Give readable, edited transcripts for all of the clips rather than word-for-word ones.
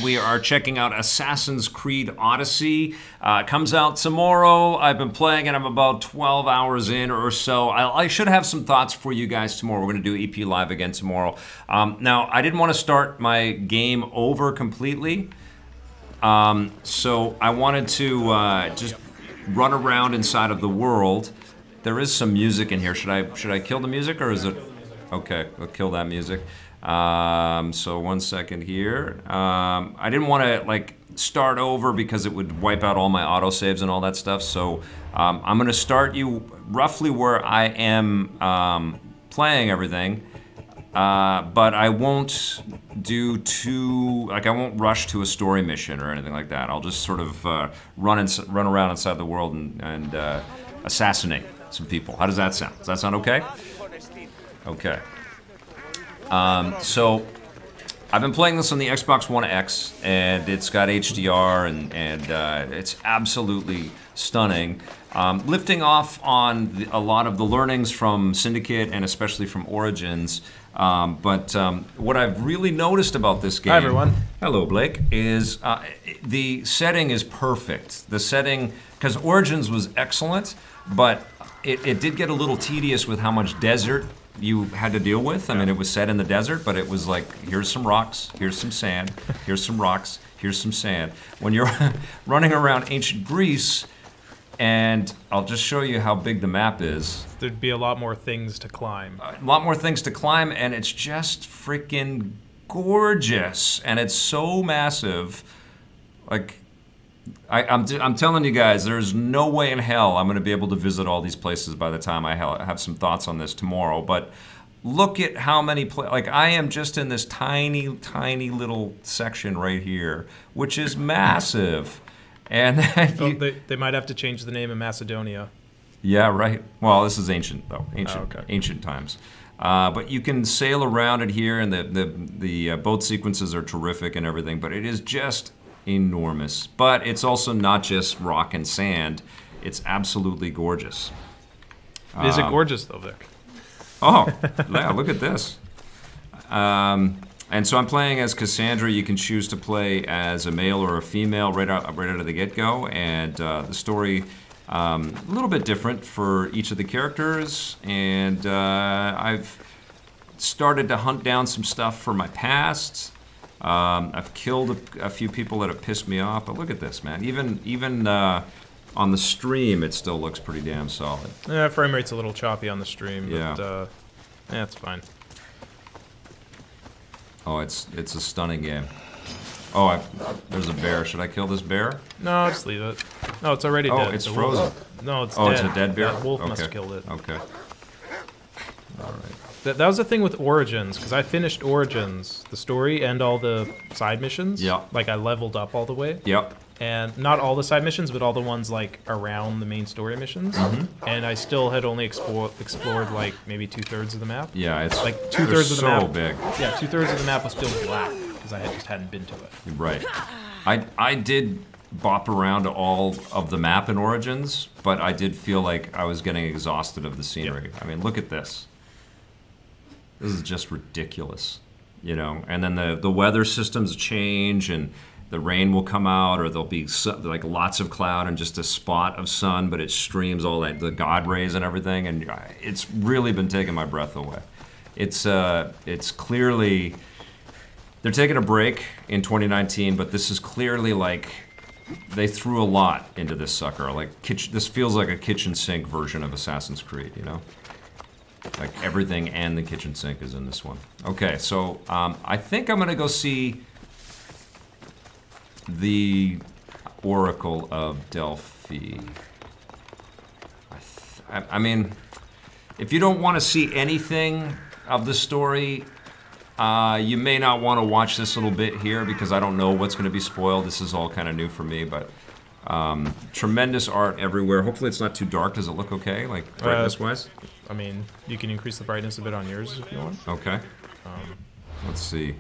We are checking out Assassin's Creed Odyssey. It comes out tomorrow. I've been playing it. I'm about 12 hours in or so. I should have some thoughts for you guys tomorrow. We're going to do EP Live again tomorrow. Now, I didn't want to start my game over completely. So I wanted to just run around inside of the world. There is some music in here. Should I kill the music, or is it... Okay, we'll kill that music. So 1 second here. I didn't want to like start over because it would wipe out all my autosaves and all that stuff. So I'm going to start you roughly where I am playing everything, but I won't do I won't rush to a story mission or anything like that. I'll just sort of run around inside the world and assassinate some people. How does that sound? Does that sound okay? Okay. So I've been playing this on the Xbox One X, and it's got HDR, and it's absolutely stunning. Lifting off on a lot of the learnings from Syndicate and especially from Origins. But what I've really noticed about this game... Hi, everyone. Hello, Blake. Is the setting is perfect. The setting... Because Origins was excellent, but it did get a little tedious with how much desert you had to deal with. I mean, it was set in the desert, but it was like, here's some rocks, here's some sand, here's some rocks, here's some sand. When you're running around ancient Greece, and I'll just show you how big the map is. There'd be a lot more things to climb. A lot more things to climb, and it's just freaking gorgeous. And it's so massive. Like, I'm telling you guys, there's no way in hell I'm going to be able to visit all these places by the time I have some thoughts on this tomorrow. But look at how many like I am just in this tiny, tiny little section right here, which is massive. And they might have to change the name of Macedonia. Yeah, right. Well, this is ancient though, okay. Ancient times. But you can sail around it here, and the boat sequences are terrific and everything. But it is just enormous. But it's also not just rock and sand. It's absolutely gorgeous. Is it gorgeous though, Vic? Oh, yeah, look at this. And so I'm playing as Cassandra. You can choose to play as a male or a female right out of the get-go. And the story a little bit different for each of the characters. And I've started to hunt down some stuff for my past. I've killed a few people that have pissed me off, but look at this, man. Even on the stream, it still looks pretty damn solid. Yeah, frame rate's a little choppy on the stream, but yeah, yeah, it's fine. Oh, it's a stunning game. Oh, there's a bear. Should I kill this bear? No, just leave it. No, it's already dead. Oh, it's frozen. No, it's dead. Oh, it's a dead bear? That wolf Okay. must have killed it. Okay. All right. That was the thing with Origins, because I finished Origins, the story, and all the side missions. Yeah. Like, I leveled up all the way. Yep. And not all the side missions, but all the ones, like, around the main story missions. Mm-hmm. And I still had only explored, like, maybe 2/3 of the map. Yeah, it's like 2/3 of the map. so big. Yeah, 2/3 of the map was still black, because I just hadn't been to it. Right. I did bop around all of the map in Origins, but I did feel like I was getting exhausted of the scenery. Yep. I mean, look at this. This is just ridiculous, you know. And then the weather systems change, and the rain will come out, or there'll be like lots of cloud and just a spot of sun, but it streams all that the God rays and everything, and it's really been taking my breath away. It's clearly they're taking a break in 2019, but this is clearly like they threw a lot into this sucker. Like this feels like a kitchen sink version of Assassin's Creed, you know. Like everything and the kitchen sink is in this one. Okay, so I think I'm gonna go see the Oracle of Delphi. I mean, if you don't want to see anything of the story, you may not want to watch this little bit here because I don't know what's going to be spoiled. This is all kind of new for me, but tremendous art everywhere. Hopefully it's not too dark. Does it look okay, like brightness-wise? I mean, you can increase the brightness a bit on yours if you want. Okay. Let's see.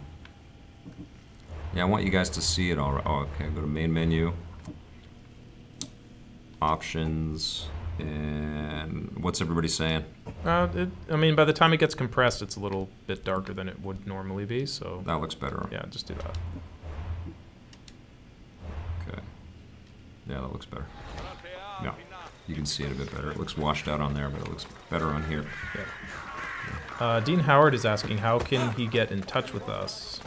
Yeah, I want you guys to see it all right. Oh, okay. Go to main menu. Options. And what's everybody saying? I mean, by the time it gets compressed, it's a little bit darker than it would normally be, so... That looks better. Yeah, just do that. Yeah, that looks better. Yeah, you can see it a bit better. It looks washed out on there, but it looks better on here. Dean Howard is asking, how can he get in touch with us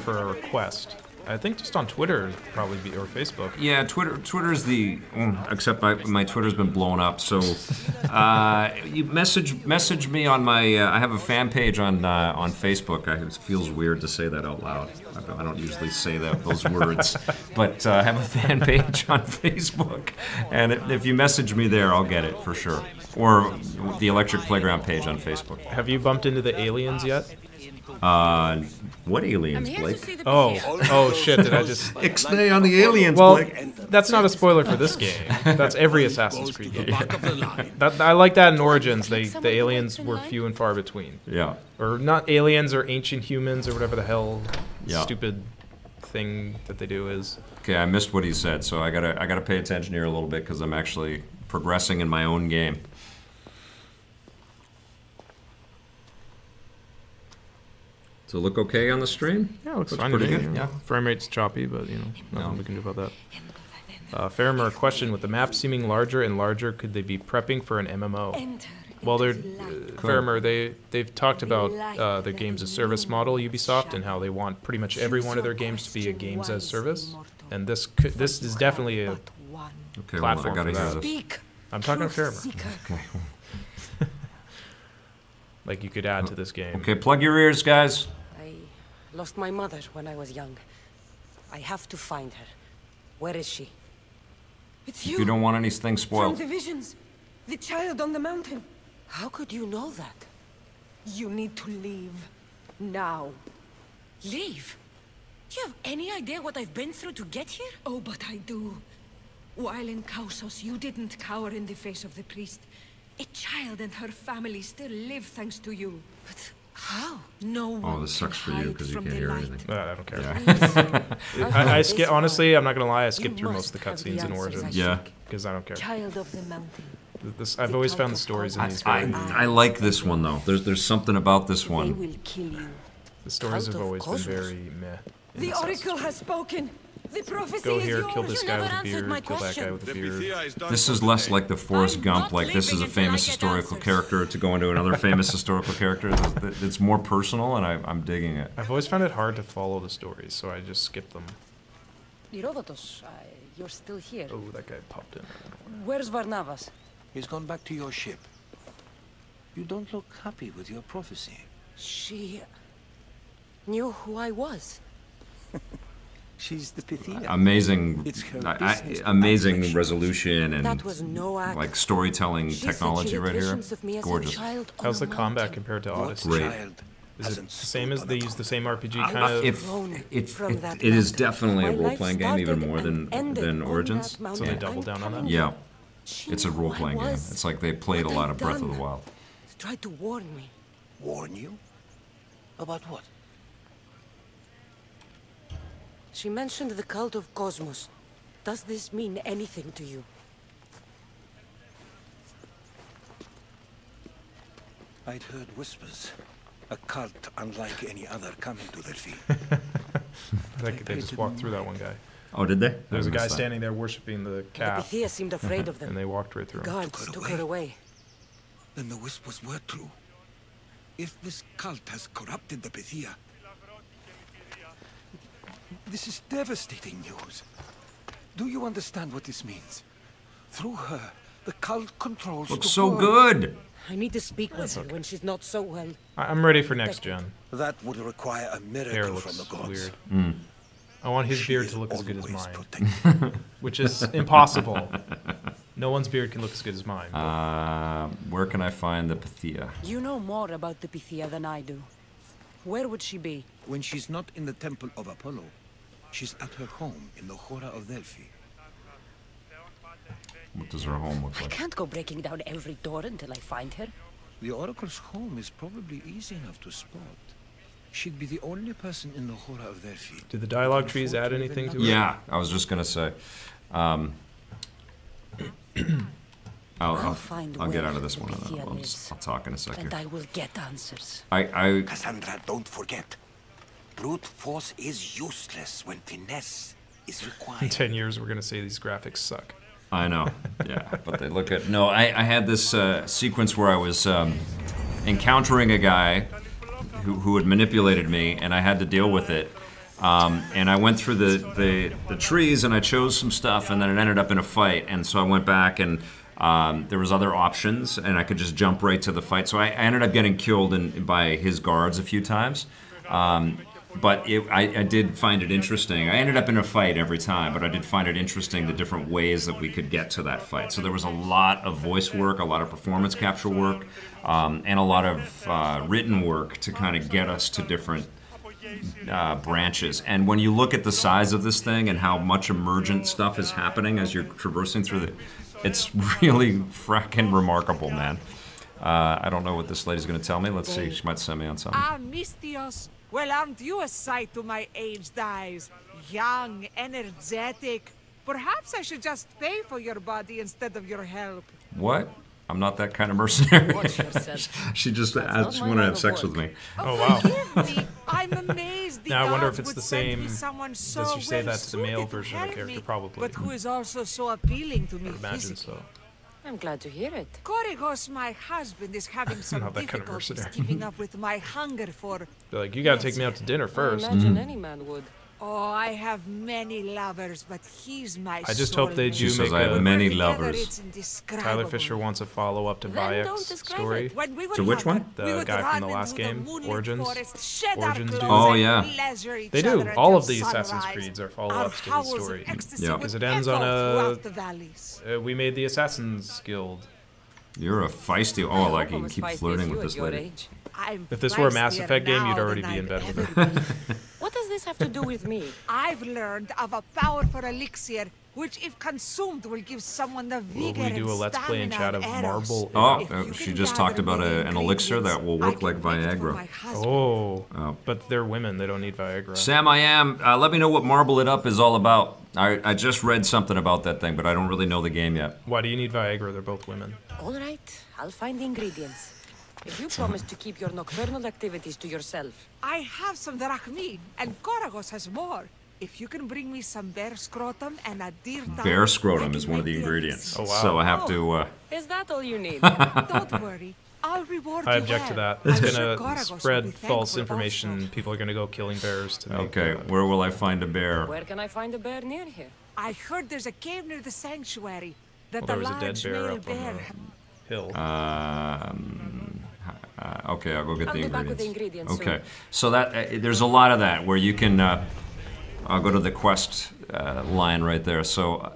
for a request? I think just on Twitter probably be, or Facebook. Yeah, Twitter's the except my Twitter's been blown up. So you message me on my. I have a fan page on Facebook. It feels weird to say that out loud. I don't usually say those words, but I have a fan page on Facebook, and if you message me there, I'll get it for sure. Or the Electric Playground page on Facebook. Have you bumped into the aliens yet? What aliens, Blake? Oh shit! Did I just Ixnay on the aliens, well, Blake? That's not a spoiler for this game. That's every Assassin's Creed game. I like that in Origins. The aliens were few and far between. Yeah. Or not aliens or ancient humans or whatever the hell Yeah. stupid thing that they do is. Okay, I missed what he said, so I gotta pay attention here a little bit because I'm actually progressing in my own game. Does it look okay on the stream? Yeah, it looks Looks fine to pretty me. good, yeah. Frame rate's choppy, but nothing we can do about that. Fairmer, question: with the map seeming larger and larger, could they be prepping for an MMO? Well, they're Fairmer. They've talked about their games as service model, Ubisoft, and how they want pretty much every one of their games to be a games as service. And this is definitely a Okay, platform well, I gotta for hear that. this. I'm talking to Fairmer. Okay. Like you could add to this game. Okay, plug your ears, guys. I lost my mother when I was young. I have to find her. Where is she? It's If you don't want anything From spoiled. the visions. The child on the mountain. How could you know that? You need to leave. Now. Leave? Do you have any idea what I've been through to get here? Oh, but I do. While in Kausos, you didn't cower in the face of the priest. A child and her family still live thanks to you. But how? No one Oh, this sucks for you because you can't hear anything. I don't care. Yeah. I skip. Honestly, I'm not gonna lie. I skipped through most of the must have cutscenes the in answers, Origins. Yeah. Because I don't care. Child of the mountain. I've always found the stories in these very. I like this one though. There's something about this They one. will kill you. The stories have Cult of always been Cosmos. very meh. in The Assassin's oracle has spoken. The prophecy Go is here, yours. kill this You guy never with a answered beard, my kill that guy question. with a beard. This is less like the Forrest I'm Gump, not like this is a leaving until I famous get historical answers. character to go into another famous historical character. It's more personal, and I'm digging it. I've always found it hard to follow the stories, so I just skip them. Herodotus, you're still here. Oh, that guy popped in. Where's Varnavas? He's gone back to your ship. You don't look happy with your prophecy. She knew who I was. She's the Pythia. Amazing, It's her business to amazing act like resolution and That was no act. like storytelling She said technology she had right here. visions of me as a Gorgeous. child on How's a the combat mountain. compared to What Odyssey? Great. child Is it hasn't the same as stood they on a use the same RPG I kind of? If Thrown it, from that it is mountain. definitely a My life role-playing game, even started more and ended than on Origins. that mountain. So they I'm double down on that? telling you. Yeah, She it's a knew who I role-playing game. was, It's like they played a what lot I'd of Breath of the done. Wild. She tried to warn me. Warn you? About what? She mentioned the cult of Cosmos. Does this mean anything to you? I'd heard whispers. A cult unlike any other coming to Delphi. They just walked through that one guy. Oh, did they? There's I a guy missed that. standing there worshiping the The calf, Pythia seemed afraid of and them. they walked right through him. Guards Took her took her away. Then the whispers were true. If this cult has corrupted the Pythia, this is devastating news. Do you understand what this means? Through her, the cult controls Looks the so world. good. I need to speak with her when she's not so well. I'm ready for next gen. That would require a Hair miracle from looks the gods. weird. I want his She beard is to look as good as always mine, protected. which is impossible. No one's beard can look as good as mine. Where can I find the Pythia? You know more about the Pythia than I do. Where would she be? When she's not in the temple of Apollo, she's at her home in the Hora of Delphi. What does her home look I like? can't go breaking down every door until I find her. The Oracle's home is probably easy enough to spot. She'd be the only person in the Hora of Delphi. Did the dialogue trees add anything to it? Yeah, I was just gonna say. I'll find get where out of this the one, and then Pythia I'll lives. I'll talk in a second. And I will get answers. I Cassandra, don't forget. Brute force is useless when finesse is In required. 10 years, we're gonna say these graphics suck. I know, yeah, but they look at... No, I had this sequence where I was encountering a guy who had manipulated me, and I had to deal with it. And I went through the trees, and I chose some stuff, and then it ended up in a fight. And so I went back, and there was other options, and I could just jump right to the fight. So I ended up getting killed by his guards a few times. But I did find it interesting. I ended up in a fight every time, but I did find it interesting the different ways that we could get to that fight. So there was a lot of voice work, a lot of performance capture work, and a lot of written work to kind of get us to different branches. And when you look at the size of this thing and how much emergent stuff is happening as you're traversing through it's really fracking remarkable, man. I don't know what this lady's going to tell me. Let's see. She might send me on something. Ah, Mistios. Well, aren't you a sight to my aged eyes? Young, energetic. Perhaps I should just pay for your body instead of your help. What? I'm not that kind of mercenary. Watch yourself. She just That's not wanted my to have line sex of with me. Oh, wow. Forgive me. I'm amazed the Now, I wonder gods if it's would the send me same- someone so does she say that to the male well-suited to version of the help character? me, Probably. But who is also so appealing to me I would imagine physically. so. I'm glad to hear it. Korigos, my husband, is having some Not that kind of difficulties mercenary. keeping up with my hunger for... They're like, you gotta take me out to dinner first. I imagine any man would. Oh, I have many lovers, but he's my I just hope they soulmate. She do says make I have a... many Together, lovers. it's indescribable. Tyler Fisher wants a follow-up to Then don't Bayek's describe story. it. When we were To which younger, one? The we would guy from run the last into game, moonlit Origins. forest, shed our Origins dude. clothes Oh, and yeah. pleasure each They other do. until All of the Assassin's sunrise. Creeds are Our follow-ups to the howls of story. ecstasy Yeah. would Because it ends echo on a- throughout the valleys. We made the Assassin's Guild. You're a feisty... I Oh, hope like I'm you as keep feisty flirting as you with at this your lady. age. I'm If this were a Mass feistier Effect game, you'd now already than be in I've bed with ever her. been. What does this have to do with me? I've learned of a powerful elixir, which, if consumed, will give someone the Will vigor we do a and Let's Play in stamina chat of Eros. Marble? Oh, If you she can just gather talked about many an elixir that will ingredients, work I like can make it for Viagra. my husband. Oh, but they're women. They don't need Viagra. Sam, I am. Let me know what Marble It Up is all about. I just read something about that thing, but I don't really know the game yet. Why do you need Viagra? They're both women. All right, I'll find the ingredients. If you promise to keep your nocturnal activities to yourself. I have some drachmin, and Koragos has more. If you can bring me some bear scrotum and a deer tongue, Bear I scrotum can is one of the make ingredients. Oh, wow. So I have to... Is that all you need? Don't worry, I'll reward I you object to well. that. It's I'm sure gonna Koragos will spread be false thankful information. also. People are gonna go killing bears to make. Okay, where will I find a bear? Where can I find a bear near here? I heard there's a cave near the sanctuary that Well, there a was a dead large bear male up on bear. the hill. Okay, I'll go get I'll the be back ingredients. with the ingredients Okay, soon. so that there's a lot of that where you can. I'll go to the quest line right there. So,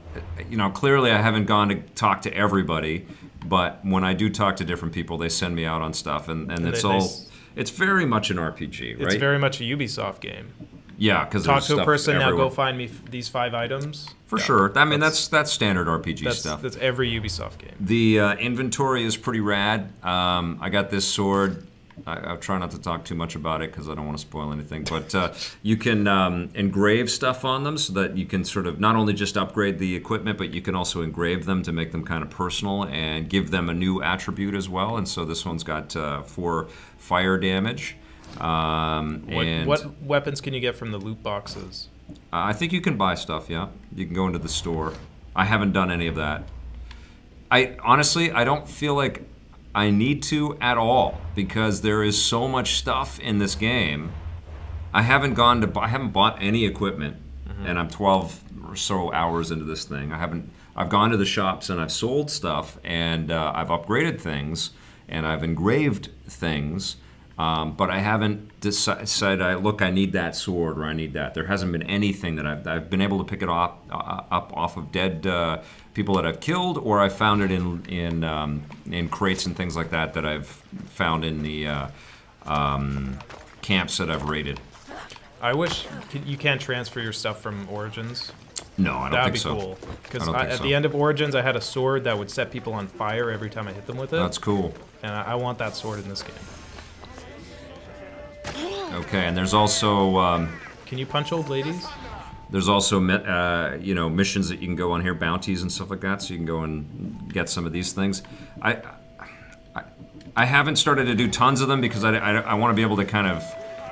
you know, clearly I haven't gone to talk to everybody, but when I do talk to different people, they send me out on stuff, and it's they- all. It's very much an RPG, right? It's very much a Ubisoft game. Yeah, because Talk to a person now. Go find me these 5 items. For Yeah, sure. I mean, that's standard RPG stuff. That's every Ubisoft game. The inventory is pretty rad. I got this sword. I'll try not to talk too much about it because I don't want to spoil anything. But you can engrave stuff on them so that you can sort of not only just upgrade the equipment, but you can also engrave them to make them kind of personal and give them a new attribute as well. And so this one's got 4 fire damage. And What weapons can you get from the loot boxes? I think you can buy stuff, yeah. You can go into the store. I haven't done any of that. Honestly, I don't feel like I need to at all because there is so much stuff in this game. I haven't bought any equipment, and I'm 12 or so hours into this thing. I've gone to the shops and I've sold stuff, and I've upgraded things, and I've engraved things. But I haven't said, look, I need that sword or I need that. There hasn't been anything that I've been able to pick it up off of dead people that I've killed, or I found it in crates and things like that I've found in the camps that I've raided. I wish you can't transfer your stuff from Origins. No, I don't That'd think be so. cool. Because I don't think at so. the end of Origins, I had a sword that would set people on fire every time I hit them with it. That's cool. And I want that sword in this game. Okay, and there's also Can you punch old ladies? there's also you know, missions that you can go on here, bounties and stuff like that. So you can go and get some of these things. I haven't started to do tons of them because I want to be able to kind of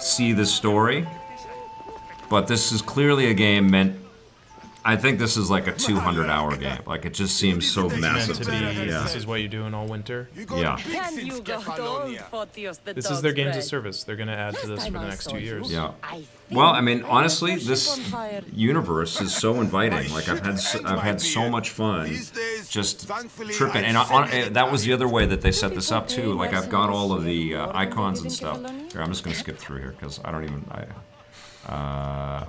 see the story. But this is clearly a game meant I think this is like a 200-hour game. Like, it just seems so massive. Meant to be. This is what you're doing all winter. Yeah. And you got old, Photios the This is dog's their games of bread. service. They're gonna add to this for the next 2 years. Yeah. I Well, I think mean, I honestly, left the this ship on fire. universe is so inviting. Like, I've had so much fun just tripping. And that was the other way that they set this up too. Like, I've got all of the icons and stuff. Here, I'm just gonna skip through here because I don't even.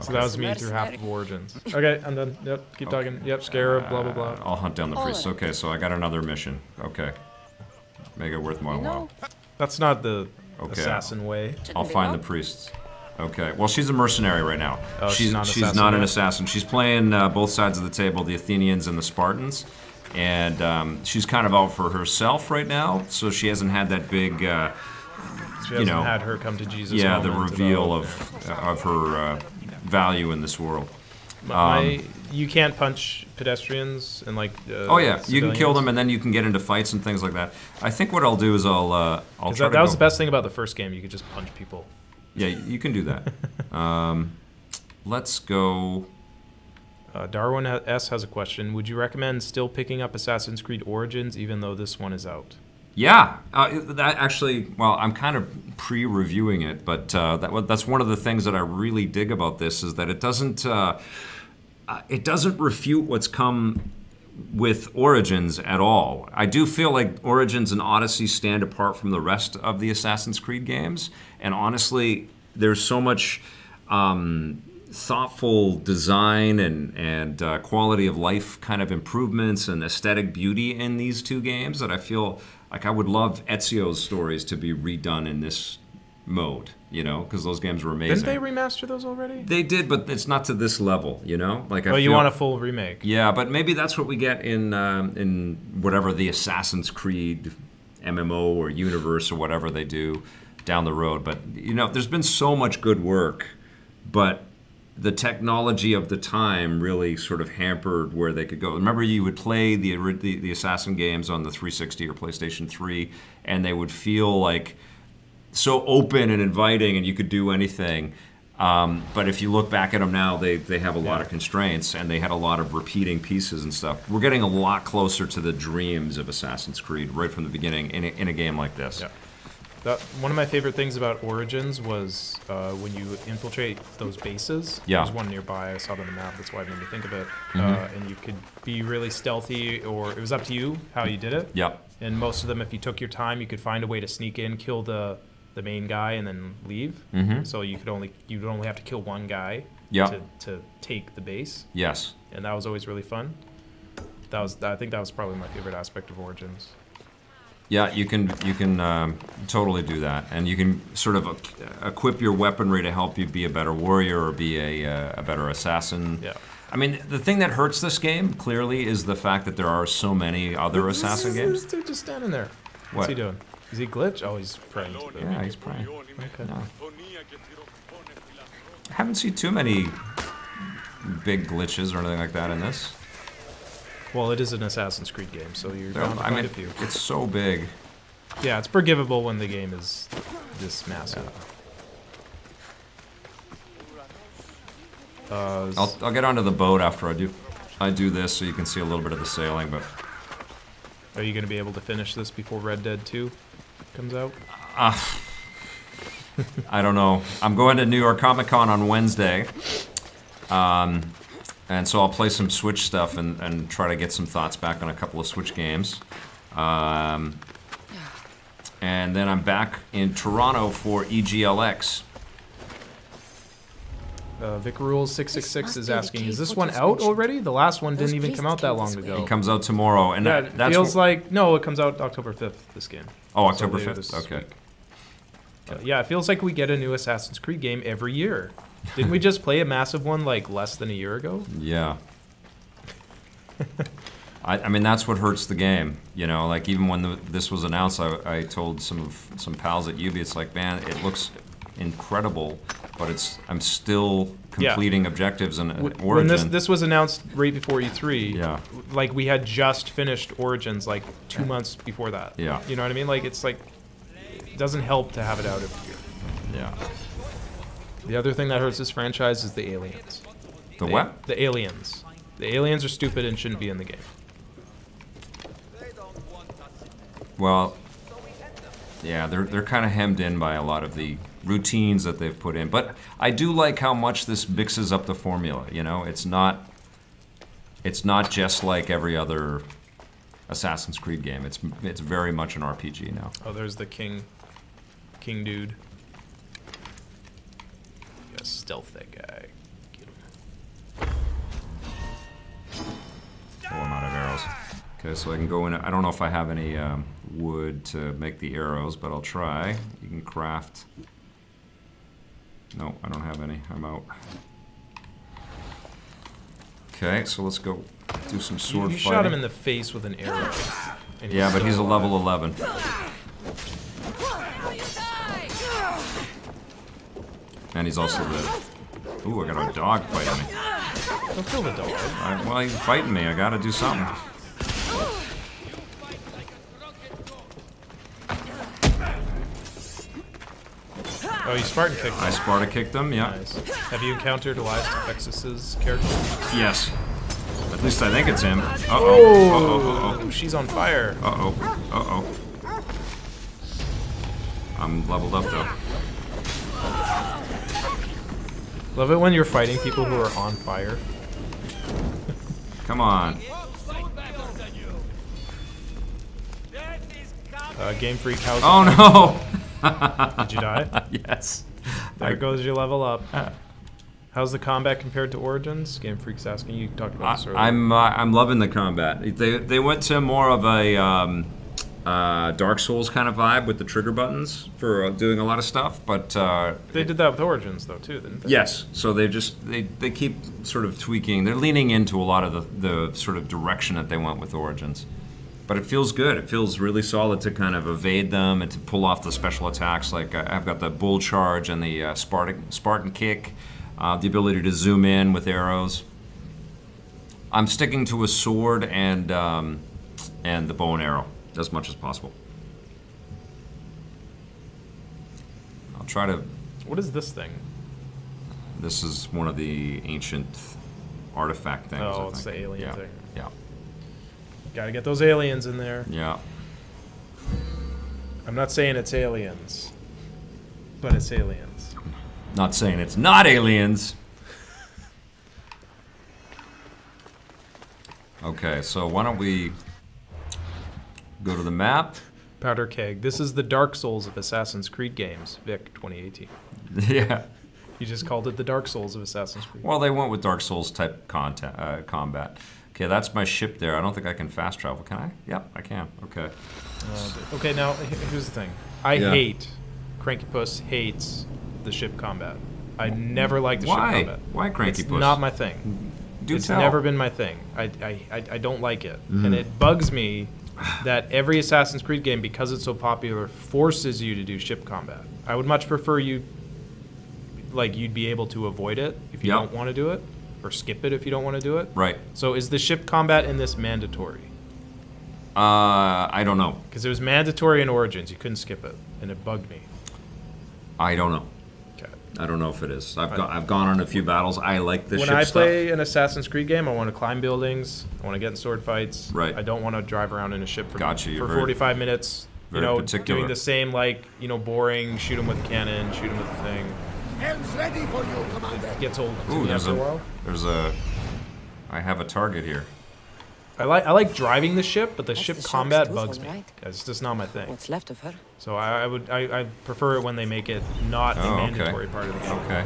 So that was me through half of Origins. Okay, I'm done. Yep, keep talking. Yep, Scarab, blah blah blah. I'll hunt down the priest. Okay, so I got another mission. Okay, make it worth my while. That's not the Okay. assassin way. I'll find the priests. Okay. Well, she's a mercenary right now. Oh, she's not an she's assassin not an yet? assassin. She's playing both sides of the table, the Athenians and the Spartans, and she's kind of out for herself right now. So she hasn't had that big, She hasn't had her come to Jesus. yeah, the moment reveal about- of her value in this world. You can't punch pedestrians and like. Oh yeah, you can kill civilians. them, and then you can get into fights and things like that. I think what I'll do is I'll try to That was go- the best thing about the first game. You could just punch people. Yeah, you can do that. Let's go. Darwin S has a question. Would you recommend still picking up Assassin's Creed Origins even though this one is out? Yeah, that actually. Well, I'm kind of pre-reviewing it, but that's one of the things that I really dig about this is that it doesn't refute what's come with Origins at all. I do feel like Origins and Odyssey stand apart from the rest of the Assassin's Creed games, and honestly, there's so much thoughtful design and quality of life kind of improvements and aesthetic beauty in these two games that I feel like I would love Ezio's stories to be redone in this mode, you know, because those games were amazing. Didn't they remaster those already? They did, but it's not to this level, you know. Like, I You feel- want a full remake? Yeah, but maybe that's what we get in whatever the Assassin's Creed MMO or universe or whatever they do down the road. But you know, there's been so much good work, but the technology of the time really sort of hampered where they could go. Remember, you would play the Assassin games on the 360 or PlayStation 3, and they would feel like so open and inviting, and you could do anything. But if you look back at them now, they have a lot of constraints, and they had a lot of repeating pieces and stuff. We're getting a lot closer to the dreams of Assassin's Creed right from the beginning in a game like this. Yeah. One of my favorite things about Origins was when you infiltrate those bases. Yeah. There's one nearby. I saw it on the map. That's why it made me think of it. Mm-hmm. And you could be really stealthy, or it was up to you how you did it. Yep. And most of them, if you took your time, you could find a way to sneak in, kill the main guy, and then leave. Mm-hmm. So you'd only have to kill one guy Yep. to take the base. Yes. And that was always really fun. I think that was probably my favorite aspect of Origins. Yeah, you can totally do that, and you can sort of equip your weaponry to help you be a better warrior or be a better assassin. Yeah. I mean, the thing that hurts this game clearly is the fact that there are so many other assassin games. They're just standing there. What's What? he doing? Is he glitch? Oh, he's praying to the Yeah, he's praying. Okay. No. I haven't seen too many big glitches or anything like that in this. Well, it is an Assassin's Creed game, so you're bound to I find mean, a few. it's so big. Yeah, it's forgivable when the game is this massive. I'll get onto the boat after I do this, so you can see a little bit of the sailing. But Are you going to be able to finish this before Red Dead 2 comes out? I don't know. I'm going to New York Comic Con on Wednesday, and so I'll play some Switch stuff and try to get some thoughts back on a couple of Switch games. And then I'm back in Toronto for EGLX. Vic Rules 666 is must be the asking, cave is this what one was out mentioned. already? The last one Those didn't even come out that long priests came ago. It comes out tomorrow, and Yeah, that, it that's feels what- like no, it comes out October 5th. This game. Oh, So October later 5th. this Okay. week. Yeah, it feels like we get a new Assassin's Creed game every year. Didn't we just play a massive one like less than a year ago? Yeah. I mean, that's what hurts the game. You know, like even when this was announced, I told some pals at Ubi, it's like, man, it looks incredible, but I'm still completing objectives in When Origin. this was announced right before E3, Yeah. like we had just finished Origins like 2 months before that. Yeah. You know what I mean? Like it's like it doesn't help to have it out every year. Yeah. The other thing that hurts this franchise is the aliens. The what? The aliens. The aliens are stupid and shouldn't be in the game. Well, yeah, they're kind of hemmed in by a lot of the routines that they've put in. But I do like how much this mixes up the formula, you know? It's not just like every other Assassin's Creed game. It's very much an RPG now. Oh, there's the king dude. Gotta stealth that guy. Get him. Oh, I'm out of arrows. Okay, so I can go in. I don't know if I have any wood to make the arrows, but I'll try. You can craft. No, I don't have any. I'm out. Okay, so let's go do some sword You fighting. shot him in the face with an arrow. And Yeah, but he's a still level 11. And he's also the... Ooh, I got a dog fighting me. Don't kill the dog. Well, he's fighting me. I gotta do something. Oh, you Spartan kicked him. I Sparta kicked him, yeah. Nice. Have you encountered Elias Texas's character? Yes. At least I think it's him. Uh-oh. Oh, Uh-oh. she's on fire. Uh-oh. Uh-oh. I'm leveled up, though. Love it when you're fighting people who are on fire. Come on. Game Freak House. Oh, no! Did you die? Yes. There goes your level up. How's the combat compared to Origins? Game Freak's asking. You talked about this earlier. I'm loving the combat. They went to more of a Dark Souls kind of vibe with the trigger buttons for doing a lot of stuff, but they did that with Origins though too, didn't they? Yes. So they keep sort of tweaking. They're leaning into a lot of the sort of direction that they went with Origins. But it feels good. It feels really solid to kind of evade them and to pull off the special attacks. Like I've got the bull charge and the Spartan kick, the ability to zoom in with arrows. I'm sticking to a sword and the bow and arrow as much as possible. I'll try to... What is this thing? This is one of the ancient artifact things. Oh, I it's think. the alien thing. Yeah. Gotta get those aliens in there. Yeah. I'm not saying it's aliens, but it's aliens. Not saying it's not aliens. Okay, so why don't we go to the map? Powder keg. This is the Dark Souls of Assassin's Creed games, Vic 2018. Yeah. You just called it the Dark Souls of Assassin's Creed. Well, they went with Dark Souls type combat. Okay, that's my ship there. I don't think I can fast travel. Can I? Yep, I can. Okay. Okay, now here's the thing. I hate, Cranky Puss hates the ship combat. I never liked the ship combat. Why Cranky It's Puss? not my thing. It's never been my thing. I don't like it. And it bugs me that every Assassin's Creed game, because it's so popular, forces you to do ship combat. I would much prefer you'd be able to avoid it if you don't want to do it, or skip it if you don't want to do it. Right. So is the ship combat in this mandatory? I don't know. Because it was mandatory in Origins. You couldn't skip it, and it bugged me. I don't know. Okay. I don't know if it is. I've gone on a few battles. I like the ship When I stuff. play an Assassin's Creed game, I want to climb buildings. I want to get in sword fights. Right. I don't want to drive around in a ship for You're 45 minutes. very particular. Doing the same, boring, shoot them with a cannon, shoot them with a thing. Helm's ready for you, Commander. Gets old to Ooh, me after a while. I have a target here. I like driving the ship, but the That's ship the shark's combat tooth, bugs all me. right. It's just not my thing. What's left of her? So I prefer it when they make it not a mandatory part of the game. Okay.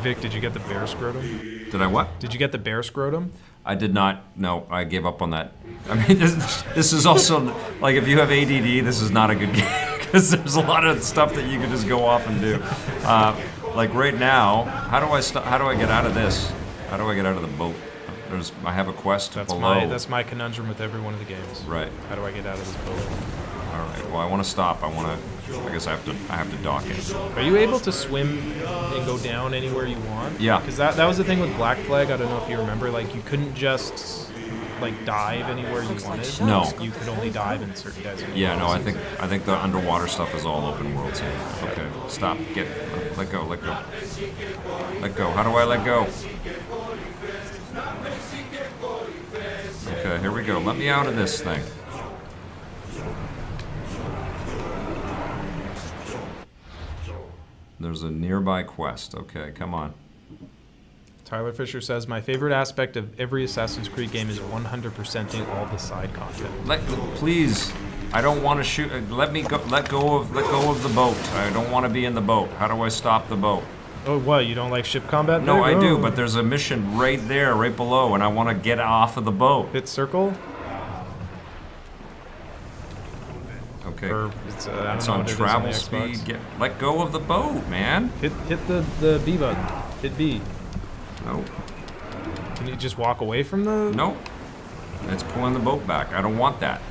Vic, did you get the bear scrotum? Did I what? Did you get the bear scrotum? I did not. No, I gave up on that. I mean, this is also like if you have ADD, this is not a good game because there's a lot of stuff that you can just go off and do. Like right now, how do I get out of this? How do I get out of the boat? I have a quest below. That's my conundrum with every one of the games. Right. How do I get out of this boat? All right. Well, I want to stop. I guess I have to dock it. Are you able to swim and go down anywhere you want? Yeah. Because that was the thing with Black Flag. I don't know if you remember. Like you couldn't just like dive anywhere you wanted? No. You could only dive in certain deserts. Yeah, no, I think the underwater stuff is all open world too. Okay, stop. Let go. Let go. Let go. How do I let go? Okay, here we go. Let me out of this thing. There's a nearby quest. Okay, come on. Tyler Fisher says, my favorite aspect of every Assassin's Creed game is 100%ing all the side content. Please, I don't want to shoot. Let me go. Let go of the boat. I don't want to be in the boat. How do I stop the boat? Oh, what? You don't like ship combat? No, I do, but there's a mission right there, right below, and I want to get off of the boat. Hit circle? Okay. Or it's on travel speed. Let go of the boat, man. Hit the B button. Hit B. No. Can you just walk away from the... No. It's pulling the boat back. I don't want that.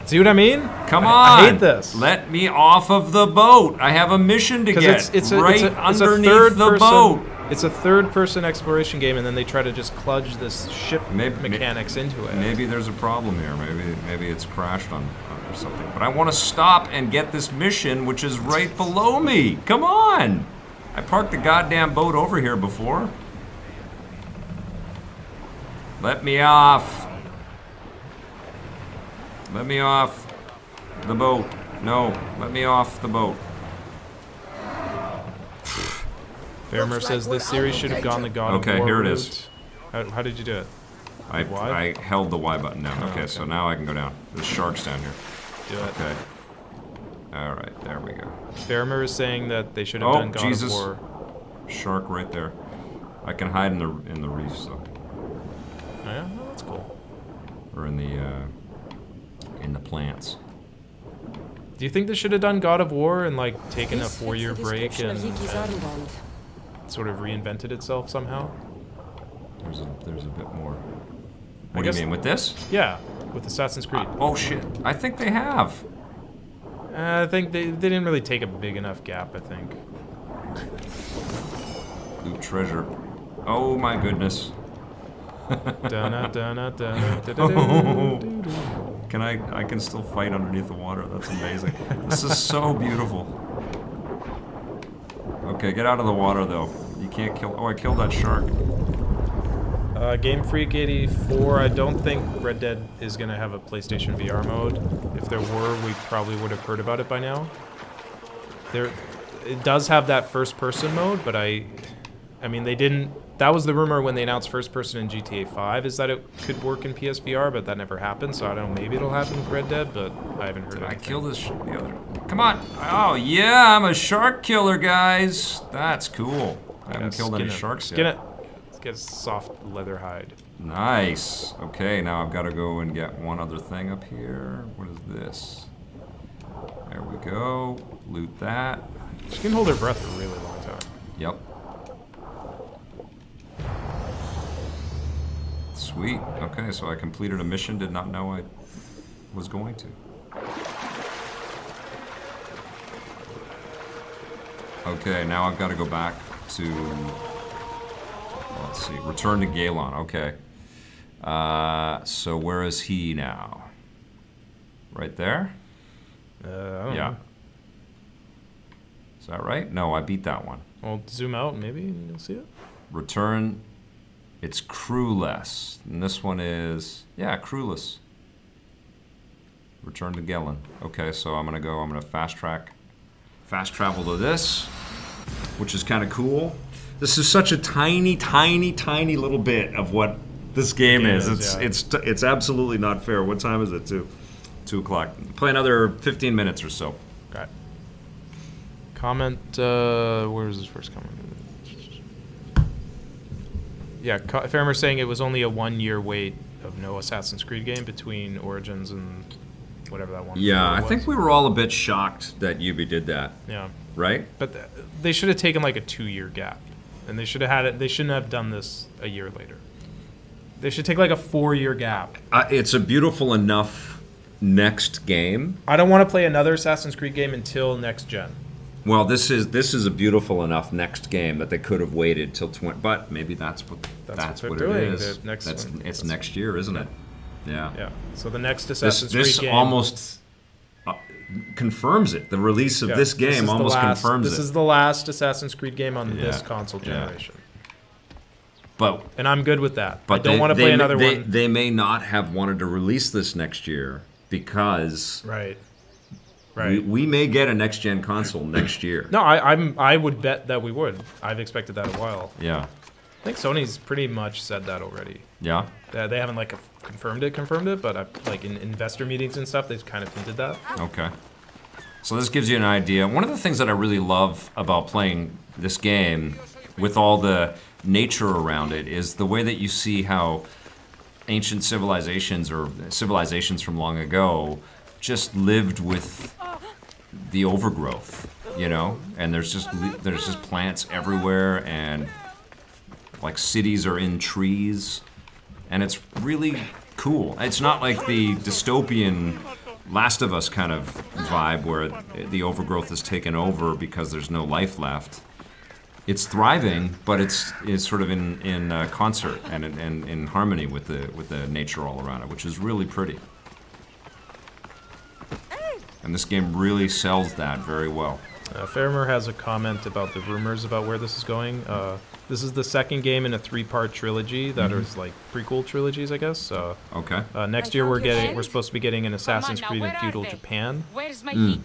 See what I mean? Come on. I hate this. Let me off of the boat. I have a mission to get underneath the boat. It's a third-person exploration game, and then they try to just kludge this ship mechanics into it. Maybe there's a problem here. Maybe it's crashed on or something. But I want to stop and get this mission, which is right below me. Come on. I parked the goddamn boat over here before. Let me off. Let me off the boat. No, let me off the boat. Fairmer says this series should have gone the God of War Okay, here it route. is. How did you do it? I held the Y button down. Okay, so now I can go down. There's sharks down here. Do it. Okay. Alright, there we go. Fairmer is saying that they should have done God Jesus. of War. Shark right there. I can hide in the reefs though. Oh yeah? Oh, that's cool. Or in the plants. Do you think they should have done God of War and like taken a 4-year break and sort of reinvented itself somehow? There's a bit more. What do you mean with this? Yeah, with Assassin's Creed. Oh shit! I think they have. I think they didn't really take a big enough gap. I think. Loot treasure. Oh my goodness. Can I can still fight underneath the water. That's amazing. This is so beautiful. Okay, get out of the water though. You can't kill. Oh, I killed that shark. Game Freak 84. I don't think Red Dead is gonna have a PlayStation VR mode. If there were, we probably would have heard about it by now. It does have that first-person mode, but I mean, they didn't. That was the rumor when they announced first-person in GTA 5, is that it could work in PSVR, but that never happened. So I don't know. Maybe it'll happen with Red Dead, but I haven't heard. Did I kill this? The other? Come on! Oh yeah, I'm a shark killer, guys. That's cool. I haven't killed any sharks yet. Let's get a soft leather hide. Nice. Okay, now I've got to go and get one other thing up here. What is this? There we go. Loot that. She can hold her breath for a really long time. Yep. Sweet. Okay, so I completed a mission. Did not know I was going to. Okay, now I've got to go back to... Let's see. Return to Galen. Okay. So where is he now? Right there? I don't know. Is that right? No, I beat that one. Well, zoom out, maybe you'll see it. Return. It's crewless. And this one is, yeah, crewless. Return to Gelen. Okay, so I'm gonna fast travel to this, which is kind of cool. This is such a tiny, tiny, tiny little bit of what this game is. It's absolutely not fair. What time is it? 2 o'clock. Play another 15 minutes or so. Okay. Comment, where is this first comment? Yeah, Fairmer saying it was only a 1-year wait of no Assassin's Creed game between Origins and whatever that one was. Yeah, I think we were all a bit shocked that Ubi did that. Yeah. Right? But they should have taken like a 2-year gap. And they should have had it, they shouldn't have done this a year later. They should take like a 4-year gap. It's a beautiful enough next game. I don't want to play another Assassin's Creed game until next gen. Well, this is a beautiful enough next game that they could have waited till 20. But maybe that's what it doing. is. It's next year, isn't it? Yeah. Yeah. So the next Assassin's Creed game almost confirms it. The release of this game almost confirms it. This is the last Assassin's Creed game on this console generation. And I'm good with that. But I don't want to play another one. They may not have wanted to release this next year because we may get a next-gen console next year. No, I would bet that we would. I've expected that a while. Yeah. I think Sony's pretty much said that already. Yeah. They haven't like confirmed it, but like in investor meetings and stuff, they've kind of hinted that. Okay. So this gives you an idea. One of the things that I really love about playing this game with all the nature around it is the way that you see how ancient civilizations or civilizations from long ago just lived with the overgrowth, you know? And there's just plants everywhere, and like cities are in trees, and it's really cool. It's not like the dystopian Last of Us kind of vibe where the overgrowth is taken over because there's no life left. It's thriving, but it's sort of in concert and in harmony with the nature all around it, which is really pretty. And this game really sells that very well. Fairmer has a comment about the rumors about where this is going. This is the second game in a 3-part trilogy that is like prequel trilogies, I guess. Okay. Next year we're supposed to be getting an Assassin's Creed in feudal Japan. Where's my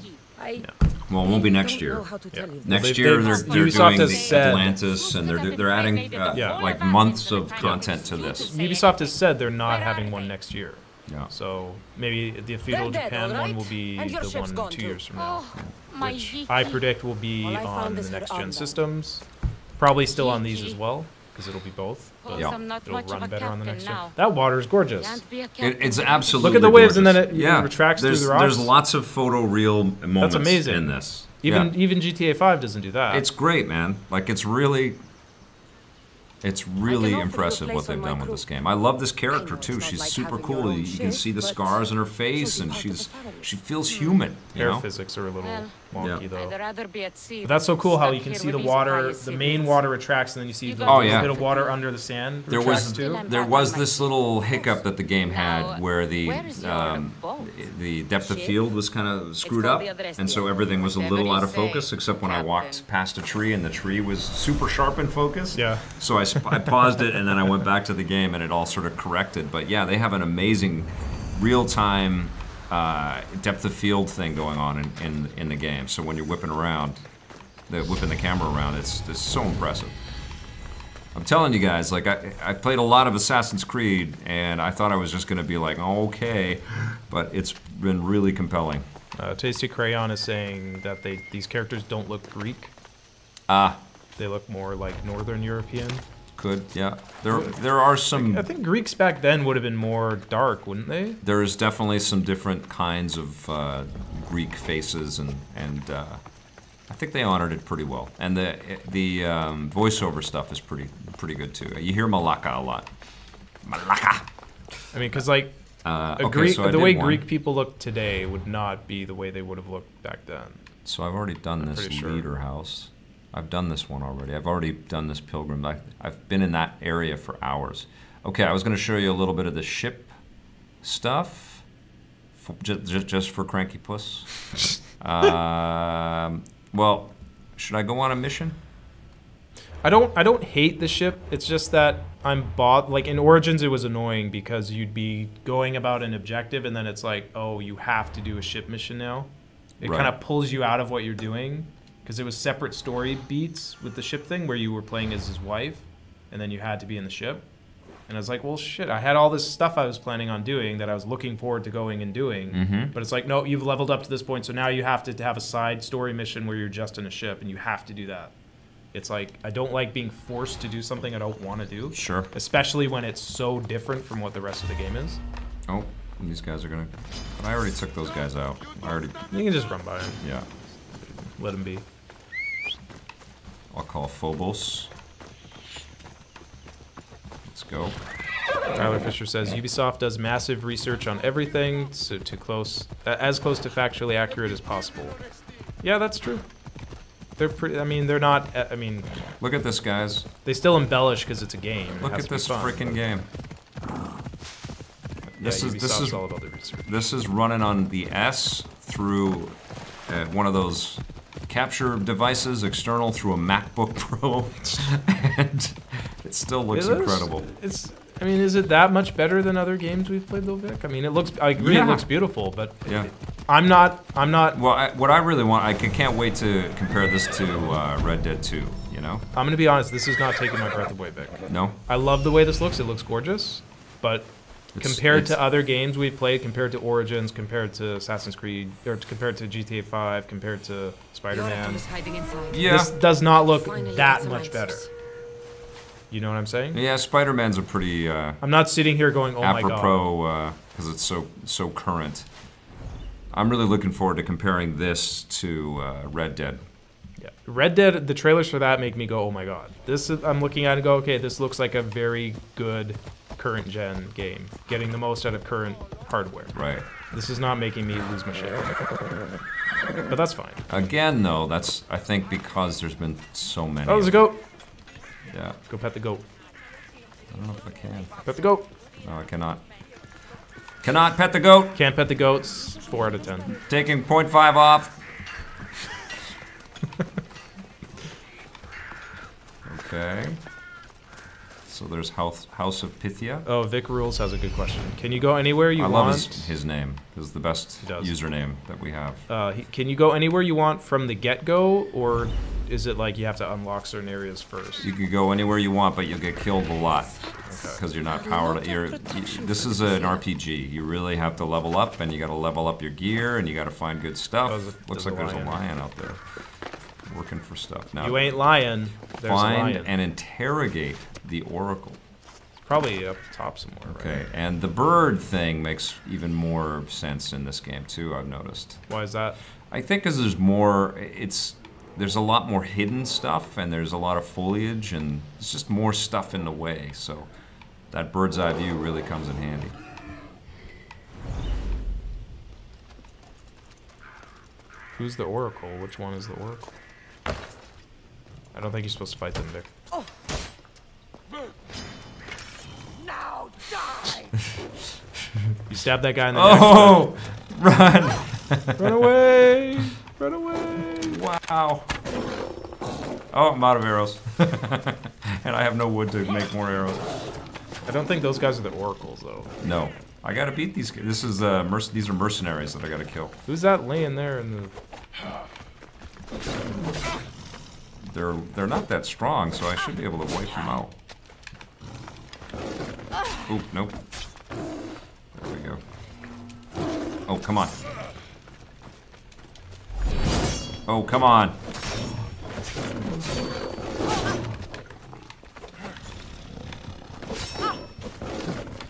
Well, it won't be next year. Next year they're doing the Atlantis, and they're adding like months of content to this. Ubisoft has said they're not having one next year. Yeah. So maybe the feudal Japan one will be the one 2 years from now, which I predict will be on the next-gen systems. Probably still on these as well, because it'll be both. But it'll run better on the next gen. That water is gorgeous. It's absolutely Look at the waves, gorgeous. and then it retracts through the rocks. There's lots of photoreal moments in this. Even GTA 5 doesn't do that. It's great, man. Like it's really impressive what they've done with this game. I love this character too. She's super cool. You can see the scars in her face, and she feels human. Hair physics are a little wonky though. But that's so cool how you can see the water, the main water retracts, and then you see the bit of water under the sand. There was this little hiccup that the game had where the depth of field was kind of screwed up, and so everything was a little out of focus, except when I walked past a tree and the tree was super sharp in focus. Yeah. So I paused it, and then I went back to the game, and it all sort of corrected. But yeah, they have an amazing real-time depth of field thing going on in the game. So when you're whipping the camera around, it's so impressive. I'm telling you guys, like I played a lot of Assassin's Creed, and I thought I was just going to be like, oh, okay, but it's been really compelling. Tasty Crayon is saying that these characters don't look Greek. They look more like Northern European. Could, yeah. There are some... I think Greeks back then would have been more dark, wouldn't they? There's definitely some different kinds of Greek faces, and I think they honored it pretty well. And the voiceover stuff is pretty good too. You hear Malaka a lot. Malaka! I mean, because like, the way Greek people look today would not be the way they would have looked back then. So I've already done this leader house. I've done this one already. I've already done this pilgrim. I've been in that area for hours. Okay, I was going to show you a little bit of the ship stuff, just for Cranky Puss. Well, should I go on a mission? I don't hate the ship. It's just that like in Origins it was annoying because you'd be going about an objective and then it's like, oh, you have to do a ship mission now. It kind of pulls you out of what you're doing. Because it was separate story beats with the ship thing where you were playing as his wife, and then you had to be in the ship. And I was like, well, shit, I had all this stuff I was planning on doing that I was looking forward to going and doing. But it's like, no, you've leveled up to this point, so now you have to have a side story mission where you're just in a ship, and you have to do that. It's like, I don't like being forced to do something I don't want to do. Sure. Especially when it's so different from what the rest of the game is. Oh, these guys are going to... But I already took those guys out. You can just run by them. Yeah. Let them be. I'll call Phobos. Let's go. Tyler Fisher says Ubisoft does massive research on everything, so as close to factually accurate as possible. Yeah, that's true. They're pretty. I mean, they're not. I mean, Look at this, guys. they still embellish because it's a game. It Look has at to be this fun. freaking game. Yeah, This Ubisoft's is all about the research. this is running on the S through one of those capture devices external through a MacBook Pro, and it still looks incredible. It's. I mean, is it that much better than other games we've played, though, Vic? I mean, it looks. I agree, Yeah. it looks beautiful, but Yeah. I'm not. Well, what I really want, I can't wait to compare this to Red Dead 2. You know? I'm gonna be honest. This is not taking my breath away, Vic. No. I love the way this looks. It looks gorgeous, but compared to other games we've played, compared to Origins, compared to Assassin's Creed, or compared to GTA 5, compared to Spider-Man, Yeah. this does not look Finally that get some much better. answers. You know what I'm saying? Yeah, Spider-Man's a pretty I'm not sitting here going, "Oh my god." apropos because it's so current. I'm really looking forward to comparing this to Red Dead. Yeah. Red Dead, the trailers for that make me go, "Oh my god." This is, I'm looking at it and go, "Okay, this looks like a very good current gen game, getting the most out of current hardware." Right. This is not making me lose my shit. But that's fine. Again, though, that's I think because there's been so many. Oh, there's a goat. Yeah. Go pet the goat. I don't know if I can. Pet the goat. No, I cannot. Cannot pet the goat. Can't pet the goats. 4 out of 10. Taking 0.5 off. Okay. So there's House of Pythia. Oh, Vic Rules has a good question. Can you go anywhere you I want? love his name. This is the best He does. username that we have. Can you go anywhere you want from the get-go, or is it like you have to unlock certain areas first? You could go anywhere you want, but you'll get killed a lot because you're not powered. This is an RPG. You really have to level up, and you got to level up your gear, and you got to find good stuff. Looks like there's a lion out there working for stuff. Now You ain't lying. There's a find lion. and interrogate the oracle. Probably up top somewhere, right? Okay, and the bird thing makes even more sense in this game too. I've noticed. Why is that? I think because there's more. There's a lot more hidden stuff, and there's a lot of foliage, and it's just more stuff in the way. So that bird's eye view really comes in handy. Who's the oracle? Which one is the oracle? I don't think you're supposed to fight them, Vic. Now die! You stab that guy in the neck. Oh, run! Run away! Run away! Wow. Oh, I'm out of arrows, and I have no wood to make more arrows. I don't think those guys are the oracles, though. No, I gotta beat these guys. This is these are mercenaries that I gotta kill. Who's that laying there in the... They're not that strong, so I should be able to wipe them out. Oop, nope. There we go. Oh, come on. Oh, come on.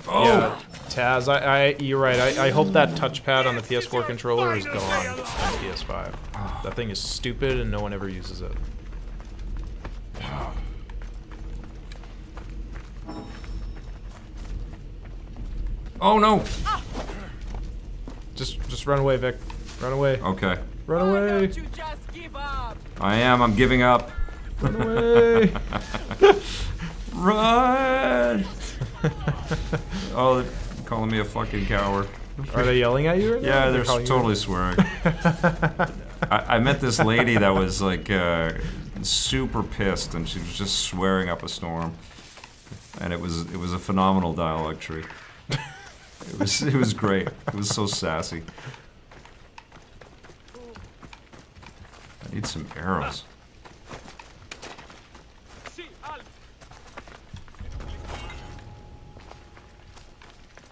Oh! Yeah, Taz, you're right. I hope that touchpad on the PS4 controller is gone on PS5. That thing is stupid and no one ever uses it. Oh no! Just run away, Vic. Run away. Okay. Run Why away. don't you just give up? I'm giving up. Run away. Run! Oh, they're calling me a fucking coward. Are they yelling at you right now? Yeah, they're calling you- totally swearing. I met this lady that was like super pissed, and she was just swearing up a storm. And it was a phenomenal dialogue tree. It was great. It was so sassy. I need some arrows.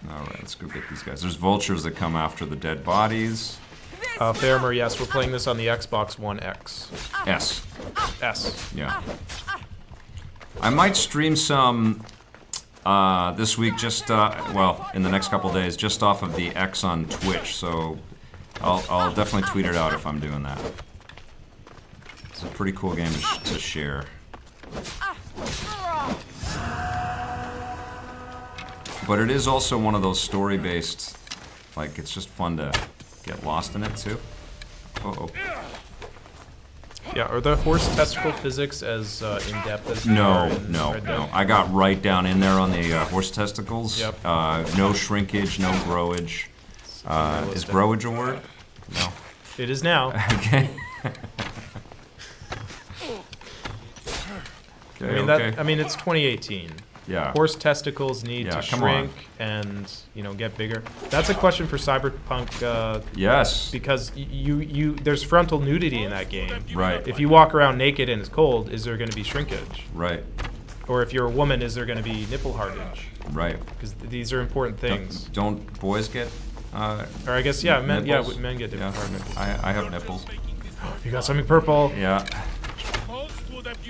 Alright, let's go get these guys. There's vultures that come after the dead bodies. Fairmer, yes, we're playing this on the Xbox One X. S. S. Yeah. I might stream some this week, just well, in the next couple days, just off of the X on Twitch. So I'll definitely tweet it out if I'm doing that. It's a pretty cool game to share. But it is also one of those story-based, like, it's just fun to get lost in it too. Uh-oh. Yeah, are the horse testicle physics as in-depth as No, they are in no, Red no. Dead? I got right down in there on the horse testicles. Yep. No shrinkage, no growage. Is growage a word? No. It is now. Okay. I mean, it's 2018. Yeah. Horse testicles need to come on. shrink and get bigger. That's a question for Cyberpunk. Yes. Because there's frontal nudity in that game. Right. If you walk around naked and it's cold, is there going to be shrinkage? Right. Or if you're a woman, is there going to be nipple hardage? Right. Because these are important things. Don't boys get? Or I guess men. Nipples? Yeah, men get nipple hard nipples. I have nipples. You got something purple. Yeah.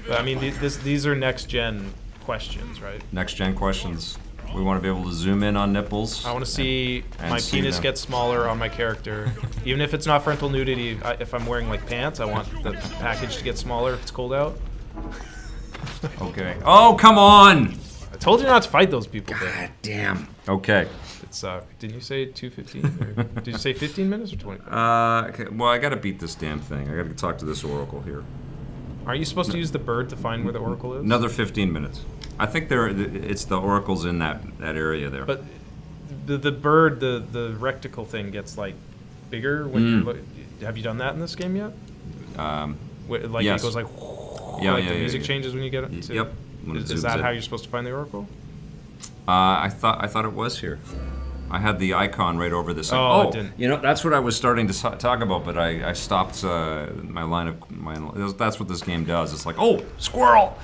But, I mean, these are next gen questions, right? Next gen questions. We want to be able to zoom in on nipples. I want to see my see penis them. get smaller on my character. Even if it's not frontal nudity, if I'm wearing like pants, I want the package to get smaller if it's cold out. Okay. Oh, come on! I told you not to fight those people. God damn. Okay. It's didn't you say 2:15? Or did you say 15 minutes or 20? Okay. Well, I gotta beat this damn thing. I gotta talk to this oracle here. Are you supposed to use the bird to find where the oracle is? Another 15 minutes. I think it's the oracle's in that area there. But the bird, the rectical thing gets like bigger when you look. Have you done that in this game yet? Like yes. it goes like. Yeah, like yeah, the music yeah. changes when you get it. Yep. Is that how you're supposed to find the oracle? I thought it was here. I had the icon right over this. Oh, it didn't. You know, that's what I was starting to talk about, but I stopped my line of that's what this game does. It's like, oh, squirrel.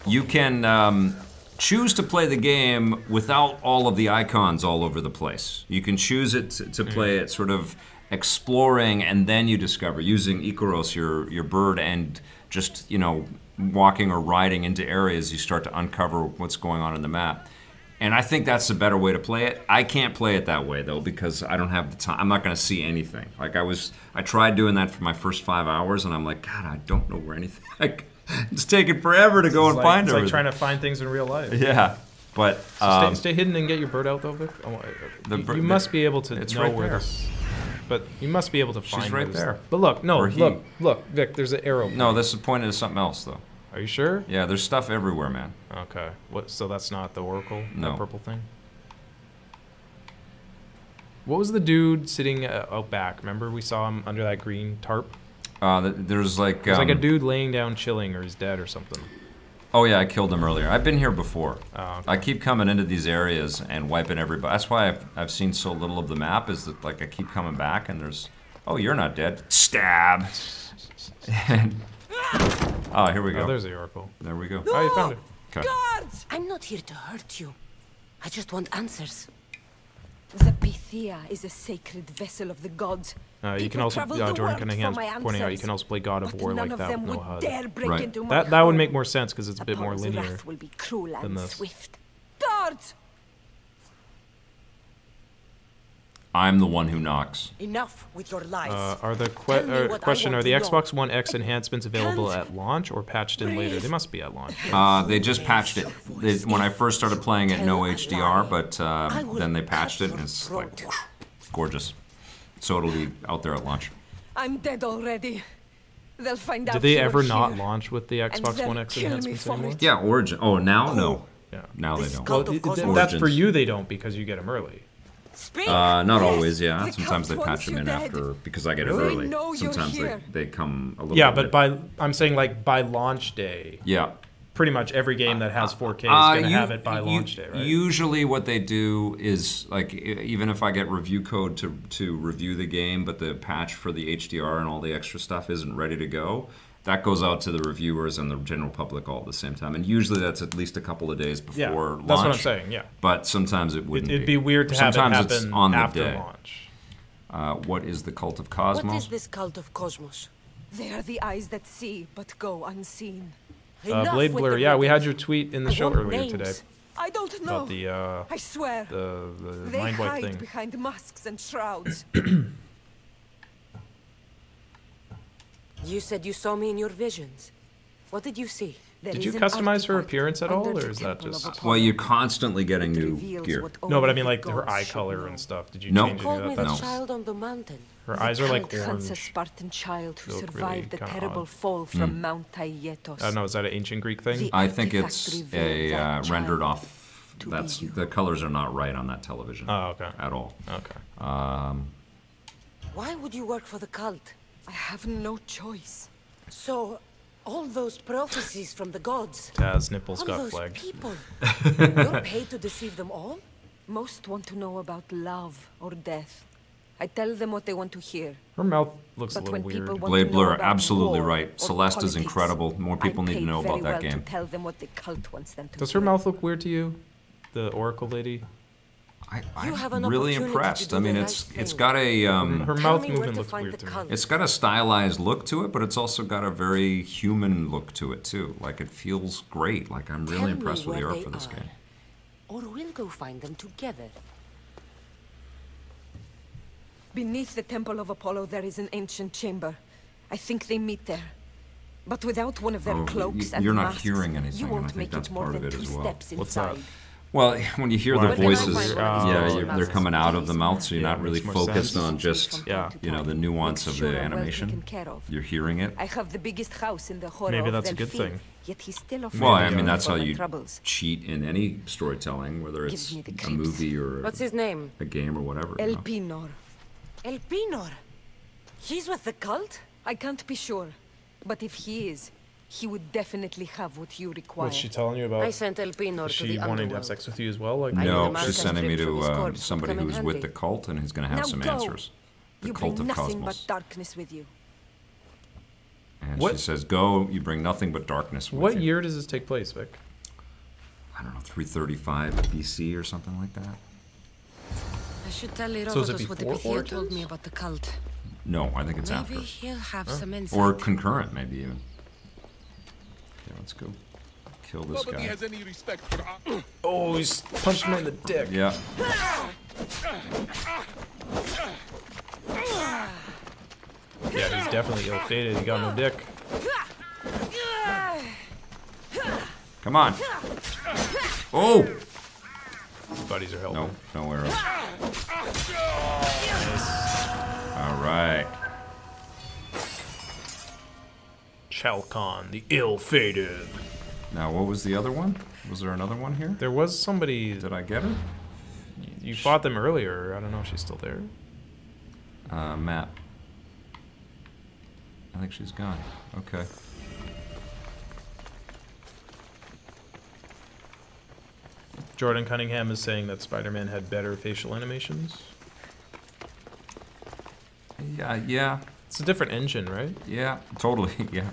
You can choose to play the game without all of the icons all over the place. You can choose it to play it sort of exploring, and then you discover using Ikaros, your bird, and just walking or riding into areas. You start to uncover what's going on in the map. And I think that's the better way to play it. I can't play it that way though because I don't have the time. I'm not going to see anything. Like I tried doing that for my first 5 hours, and I'm like, God, I don't know where anything. It's taking forever to go and find everything. It's like trying to find things in real life. Yeah, but so stay hidden and get your bird out though, Vic. You must be able to know right where there. this. But you must be able to find. She's right there. But look, look, Vic. There's an arrow. No, this is pointed to something else though. Are you sure? Yeah, there's stuff everywhere, man. Okay. What? So that's not the oracle? No. That purple thing? What was the dude sitting out back? Remember we saw him under that green tarp? There's like... There's like a dude laying down chilling or he's dead or something. Oh yeah, I killed him earlier. I've been here before. Oh, okay. I keep coming into these areas and wiping everybody. That's why I've seen so little of the map, is that like I keep coming back and there's... Oh, you're not dead. Stab! Oh, here we go. Oh, there's the oracle. There we go. Oh, you found it. Okay. Guards! I'm not here to hurt you. I just want answers. The Pythia is a sacred vessel of the gods. You can also, Jordan Cunningham's pointing out, you can also play God of War like that with no HUD. Right. That would make more sense because it's a bit more linear will be cruel than and this. swift. Guards! I'm the one who knocks. Enough with your lies. Are the Tell me what I question, want are the to know. Xbox One X enhancements available at launch or patched in later? They must be at launch. They just patched it. When I first started playing it, no HDR, but then they patched it and it's like gorgeous. So it'll be out there at launch. I'm dead already. They'll find out. Did they you were ever not here. launch with the Xbox they'll One X kill me enhancements for anymore? it. Yeah, Origin. Oh, now? No. Yeah. Now they don't. Well, Cult of Cosmos. that's for Origins. you they don't because you get them early. Speak! Not always, yeah. The Sometimes they cult patch them wants in you dead. after, because I get it Really? early. know you're Sometimes here. they come a little Yeah, bit. but I'm saying like by launch day, Yeah. pretty much every game that has 4K is going to You- have it by launch day, right? Usually what they do is, like, even if I get review code to review the game, but the patch for the HDR and all the extra stuff isn't ready to go, that goes out to the reviewers and the general public all at the same time. And usually that's at least a couple of days before yeah, launch. that's what I'm saying, yeah. But sometimes it wouldn't It'd be weird to have it Sometimes it's happen on the after day. launch. What is the Cult of What Cosmos? is this cult of Cosmos? They are the eyes that see but go unseen. Enough Blade with Blur, the yeah, we had rubbish. your tweet in the I show want earlier names. today I don't know. about the I swear. They mind wipe hide thing. behind masks and shrouds. You said you saw me in your visions. What did you see? There Did is you an customize her artifact appearance at all, under or the is that temple of just... Apollo. Well, you're constantly getting It new reveals gear. what No, but I only mean the like her gods eye should color know. and stuff. Did you No. change Called any me of the that? No. child on the mountain. Her eyes are like The cult hunts a orange. Spartan child who They look survived the really kinda terrible odd. fall from Mount Aietos. I don't know, is that an ancient Greek thing? The I think artifact it's revealed that rendered child off. to That's be you. the colors are not right on that television. Oh, okay. At all. Okay. Why would you work for the cult? I have no choice. So, all those prophecies from the gods, Taz nipples all got those flagged. people, you're paid to deceive them all? Most want to know about love or death. I tell them what they want to hear. Her mouth looks a But little when weird. people want Blade to know Blur, about absolutely war right. or Celeste is politics, incredible. More people I'm need to paid know very about that well game. to tell them what the cult wants them to Does hear. her mouth look weird to you? The Oracle lady? You have I'm an really opportunity to impressed. do I mean, the it's right it's thing. got a Her Tell mouth me where movement to looks find weird the to me. cult. it's got a stylized look to it, but it's also got a very human look to it too. Like it feels great. Like I'm really Tell me impressed with the where art they for this are, game. or we'll go find them together. Beneath the Temple of Apollo, there is an ancient chamber. I think they meet there. But without one of their Oh, cloaks and you're not masks, hearing anything, you and I won't think make that's it more part of than it 2 as well. steps What's inside. that? Well, when you hear Why the can I voices, find one of yeah, these they're masks? coming out of the mouth, so you're Yeah, not really makes more focused sense. on just Yeah. you know the nuance Make of sure the I'm well animation. taken care of. You're hearing it. I have the biggest house in the horror Maybe of that's a Delphi, good thing. Yet he's still afraid Well, I of mean me that's for how my you troubles. cheat in any storytelling, whether Gives it's me the a creeps. movie or What's his name? a game or whatever. you know. Elpinor. Elpinor. He's with the cult? I can't be sure, but if he is, he would definitely have what you require. What's she telling you about? I sent Elpinor Is to she the wanting to have underworld. sex with you as well? Like I need a No, man she's to sending me strip from his to corpse would somebody come in who's with handy. the cult and he's going to have Now some go. answers. The You cult bring of nothing Cosmos. but darkness with you. And What- she says, "Go. You bring nothing but darkness with What you." year does this take place, Vic? I don't know, 335 BC or something like that. I should tell So is it Herodotus what the before Pythia told Origins? me about the cult. No, I think it's Maybe after. he'll have some insight. Or concurrent, maybe even. Okay, let's go kill this Nobody guy. has any respect for Oh, he's punched me in the dick. Yeah. Yeah, he's definitely ill-fated. He got no dick. Come on. Oh! His buddies are helping. No, no arrows. All right. Chalcon, the ill-fated. Now, what was the other one? Was there another one here? There was somebody. Did I get her? You fought them earlier. I don't know if she's still there. Map. I think she's gone. Okay. Jordan Cunningham is saying that Spider-Man had better facial animations. Yeah, It's a different engine, right? yeah, totally, yeah.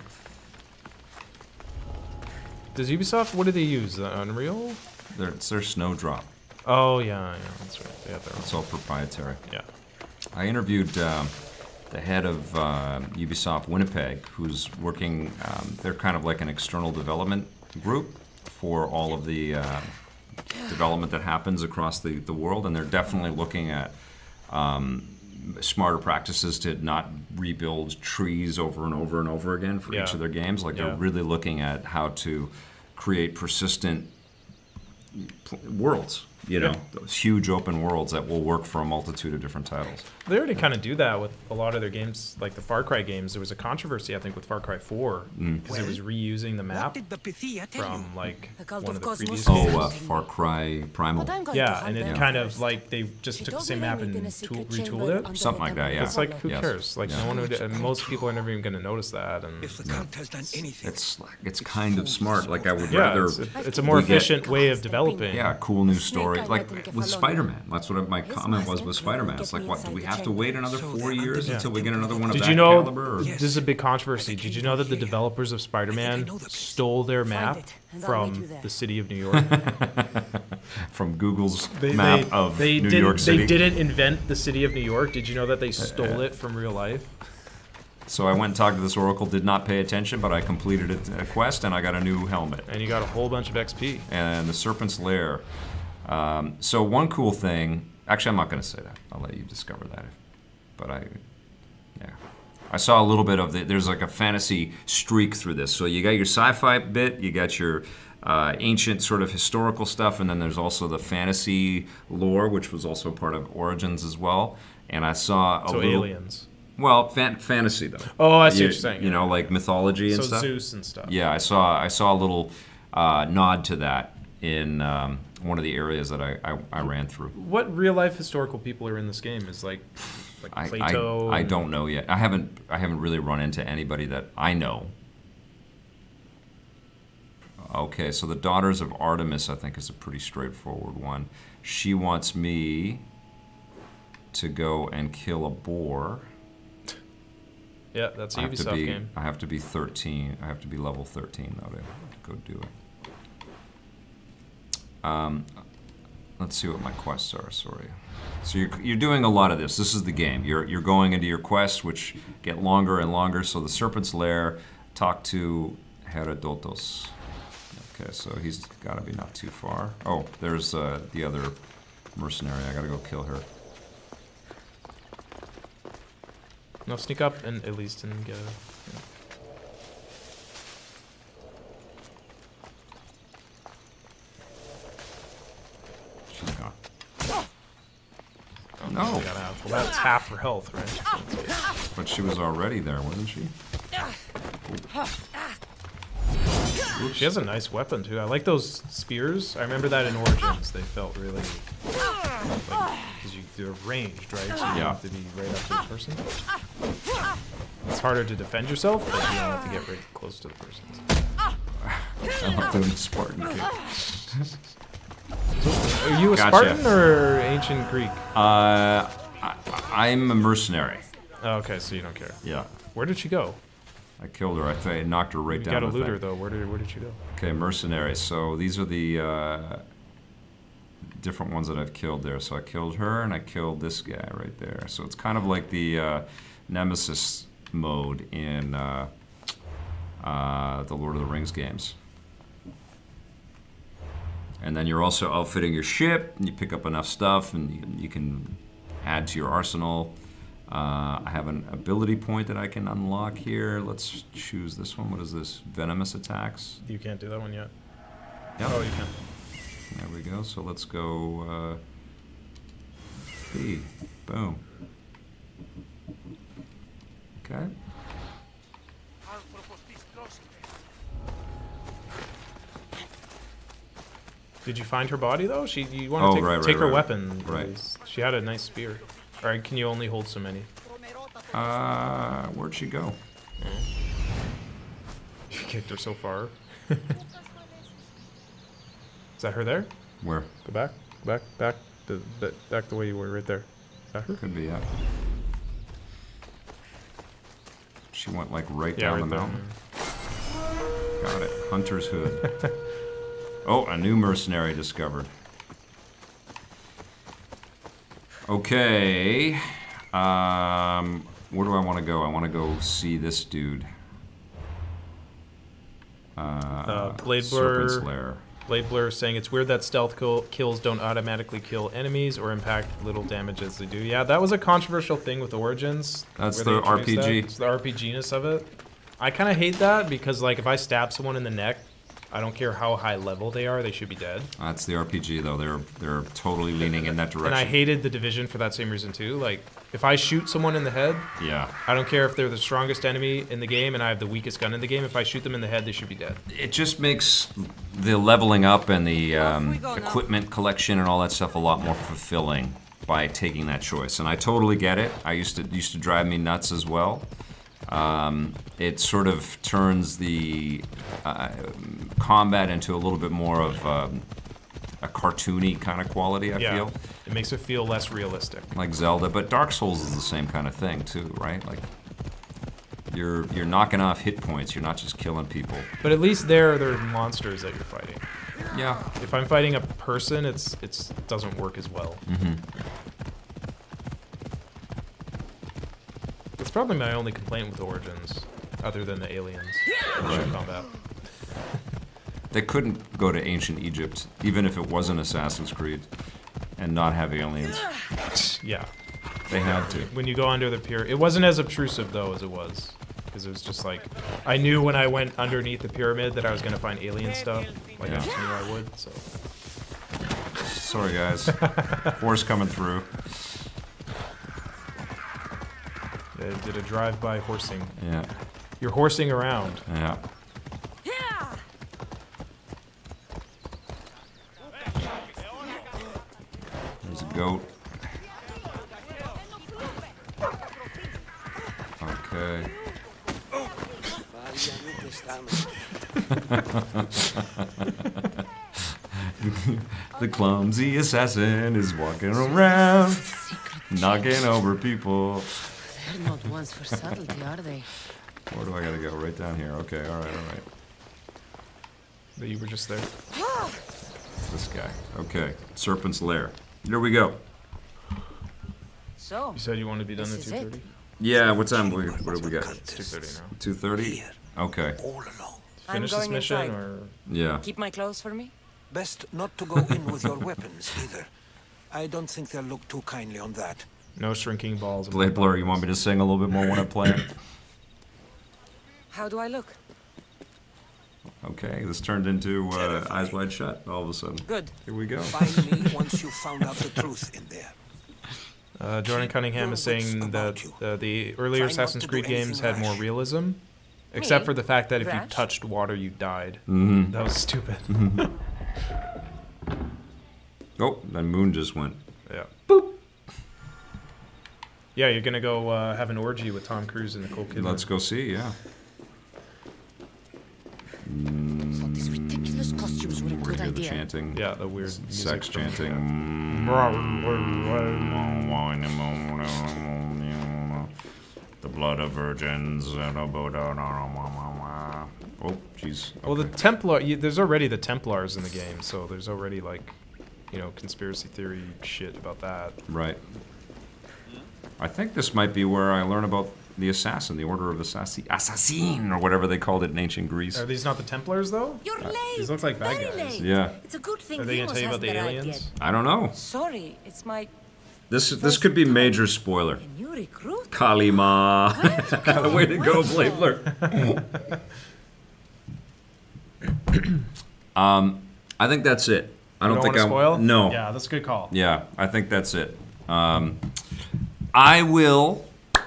Does Ubisoft, what do they use? Unreal? It's their Snowdrop. Oh, yeah, that's right. They have their own. It's all proprietary. Yeah. I interviewed the head of Ubisoft Winnipeg, who's working, they're kind of like an external development group for all of the development that happens across the world, and they're definitely looking at smarter practices to not rebuild trees over and over and over again for each of their games. Like they're really looking at how to create persistent worlds, you know, those huge open worlds that will work for a multitude of different titles. They already kind of do that with a lot of their games, like the Far Cry games. There was a controversy, I think, with Far Cry 4 because it was reusing the map from like one of the previous games. Far Cry Primal. Yeah, and it kind of like they just took the same map and retooled it. Something like that, yeah. It's like, who Yes. cares? Like, no one would, and most people are never even going to notice that. And If the cult has done anything, It's kind of smart. Like I would yeah, rather. it's a more we get- efficient way of developing. Yeah, a cool new story. Like with Spider-Man. That's what my comment was with Spider-Man. It's like, what, do we have to wait another 4 years until we get another one of Did that you know, caliber? Or? this is a big controversy, did you know that the developers of Spider-Man stole their map from the city of New York? From Google's map of New York City. They didn't invent the city of New York. Did you know that they stole it from real life? So I went and talked to this Oracle, did not pay attention, but I completed a quest and I got a new helmet. And you got a whole bunch of XP. And the Serpent's Lair. So one cool thing, actually I'm not going to say that. I'll let you discover that. But I saw a little bit of there's like a fantasy streak through this. So you got your sci-fi bit, you got your ancient sort of historical stuff, and then there's also the fantasy lore, which was also part of Origins as well. And I saw a little, aliens. Well, fantasy though. Oh, I see what you're saying. You know, like mythology and so stuff. Zeus and stuff. Yeah, I saw a little nod to that in one of the areas that I ran through. What real life historical people are in this game? Is like Plato. I don't know yet. I haven't really run into anybody that I know. Okay, so the Daughters of Artemis, I think, is a pretty straightforward one. She wants me to go and kill a boar. Yeah, that's a Ubisoft game. I have to be 13. I have to be level 13 though to go do it. Let's see what my quests are. Sorry. So you're doing a lot of this. This is the game. You're going into your quests, which get longer and longer. So the Serpent's Lair, talk to Herodotos. Okay, so he's got to be not too far. Oh, there's the other mercenary. I got to go kill her. No, sneak up and at least and get a... Yeah. She's gone. Oh, no. Well, that's half her health, right? But she was already there, wasn't she? Oops. She has a nice weapon, too. I like those spears. I remember that in Origins. They felt really... Because they're ranged, right? So you have to be right up to the person. It's harder to defend yourself, but you don't have to get right close to the person. I love doing Spartan kick. Are you a Spartan or ancient Greek? I'm a mercenary. Oh, okay, so you don't care. Yeah. Where did she go? I killed her. I knocked her right down. You gotta loot her, though. Where did she go? Okay, mercenary. So these are the different ones that I've killed there. So I killed her, and I killed this guy right there. So it's kind of like the Nemesis mode in the Lord of the Rings games. And then you're also outfitting your ship, and you pick up enough stuff, and you can add to your arsenal. I have an ability point that I can unlock here. Let's choose this one. What is this? Venomous attacks? You can't do that one yet. Yep. Oh, you can. There we go. So let's go B. Boom. Okay. Did you find her body though? You want to take her weapon. Right. She had a nice spear. Or can you only hold so many? Where'd she go? You kicked her so far. Is that her there? Where? Go back. Go back. Back the way you were right there. Is that her? Could be, yeah. She went like right down the mountain. Got it. Hunter's Hood. Oh, a new mercenary discovered. Okay. Where do I want to go? I want to go see this dude. Blade Serpent's Blur. Lair. Blade Blur saying it's weird that stealth kills don't automatically kill enemies or impact little damage as they do. Yeah, that was a controversial thing with Origins. That's the RPG. It's the RPG-ness of it. I kind of hate that because, like, if I stab someone in the neck, I don't care how high level they are, they should be dead. That's the RPG, though. They're totally leaning in that direction. And I hated the Division for that same reason, too. Like, if I shoot someone in the head, yeah, I don't care if they're the strongest enemy in the game and I have the weakest gun in the game. If I shoot them in the head, they should be dead. It just makes the leveling up and the equipment collection and all that stuff a lot more fulfilling by taking that choice. And I totally get it. I used to drive me nuts as well. It sort of turns the combat into a little bit more of a cartoony kind of quality, I feel. It makes it feel less realistic. Like Zelda, but Dark Souls is the same kind of thing too, right? Like you're knocking off hit points, you're not just killing people. But at least there are monsters that you're fighting. Yeah. If I'm fighting a person, it doesn't work as well. Mm-hmm. It's probably my only complaint with Origins, other than the aliens. Right. Combat. They couldn't go to ancient Egypt, even if it wasn't Assassin's Creed, and not have aliens. Yeah. They had to. When you go under the pier, it wasn't as obtrusive though as it was. because it was just like I knew when I went underneath the pyramid that I was gonna find alien stuff. Like I just knew I would. So. Sorry, guys. Horse coming through. They did a drive-by horsing. Yeah. You're horsing around. Yeah. There's a goat. Okay. The clumsy assassin is walking around, knocking over people. They're not ones for subtlety, are they? Where do I gotta go? Right down here. Okay, alright. That you were just there. This guy. Okay, Serpent's Lair. Here we go. So, You said you wanted to be done at This is it. 2:30? Yeah, what time? What do we got? It's 2:30 now. 2:30? Okay. All alone. I'm Finish this going mission, inside. or Yeah. Keep my clothes for me? Best not to go in with your weapons either. I don't think they'll look too kindly on that. no shrinking balls? Blade Blur, you want me to sing a little bit more when I play it? How do I look? Okay, this turned into Eyes Wide Shut all of a sudden. Good. Here we go. Find me once you've found out the truth in there. Jordan Cunningham is saying that the earlier Assassin's Creed games had more realism, except for the fact that if you Rash? touched water, you died. Mm-hmm. That was stupid. Oh, that moon just went. Yeah. Boop. Yeah, you're gonna go have an orgy with Tom Cruise and Nicole Kidman. Let's go see, yeah. thought these ridiculous costumes were a We're good gonna hear the idea. chanting. Yeah, the weird music Sex from- chanting. The blood of virgins. Oh, jeez. Well, the Okay. Templar. There's already the Templars in the game, so there's already like, conspiracy theory shit about that. Right. I think this might be where I learn about the assassin, the Order of Assassin, or whatever they called it in ancient Greece. Are these not the Templars though? You're late. These look like bad Very guys. late. Yeah. It's a good thing Are they gonna Demos tell you about the hasn't arrived aliens? yet. I don't know. Sorry, it's my This could be major spoiler. A new recruit? Kalima. Way to go, Blabler. I think that's it. I don't think want to spoil? No. Yeah, that's a good call. Yeah, I think that's it. I will.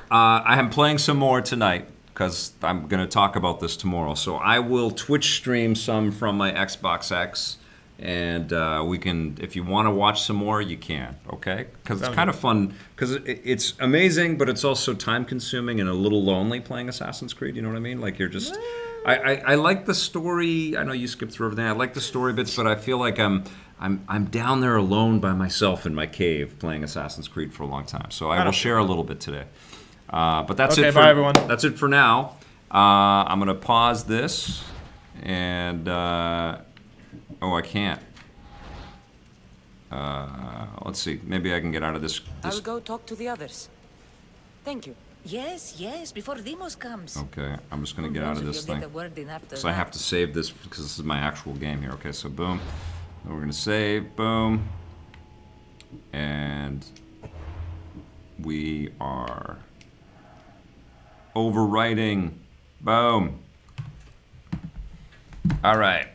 I am playing some more tonight because I'm going to talk about this tomorrow. So I will Twitch stream some from my Xbox X, and we can. If you want to watch some more, you can. Okay? Because it's kind of fun. Because it's amazing, but it's also time consuming and a little lonely playing Assassin's Creed. You know what I mean? Like you're just. I like the story. I know you skipped through everything. I like the story bits, but I feel like I'm down there alone by myself in my cave playing Assassin's Creed for a long time. So I will share a little bit today. But that's Okay, it for bye, everyone. That's it for now. I'm gonna pause this, and oh, I can't. Let's see. Maybe I can get out of this. I'll go talk to the others. Thank you. Yes, before Demos comes. Okay, I'm just gonna Who get out knows of if this you'll thing. get a word in after So I have that. to save this because this is my actual game here. Okay, so boom. Then we're gonna save, boom. And we are overwriting. Boom. All right.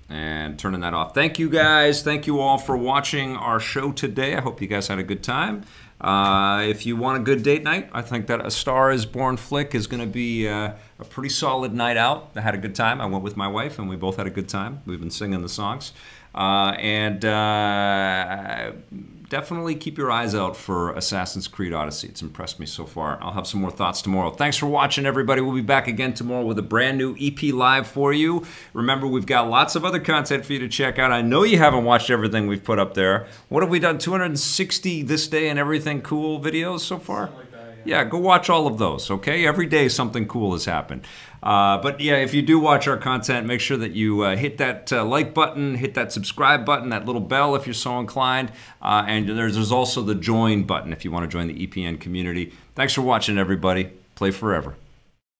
And turning that off. Thank you guys. Thank you all for watching our show today. I hope you guys had a good time. If you want a good date night, I think that A Star Is Born flick is going to be a pretty solid night out. I had a good time. I went with my wife, and we both had a good time. We've been singing the songs. Definitely keep your eyes out for Assassin's Creed Odyssey. It's impressed me so far. I'll have some more thoughts tomorrow. Thanks for watching, everybody. We'll be back again tomorrow with a brand new EP live for you. Remember, we've got lots of other content for you to check out. I know you haven't watched everything we've put up there. What have we done? 260 this day and everything cool videos so far? Something like that, yeah, go watch all of those, okay? Every day something cool has happened. But yeah, if you do watch our content, make sure that you hit that like button, hit that subscribe button, that little bell if you're so inclined. And there's also the join button if you want to join the EPN community. Thanks for watching, everybody. Play forever.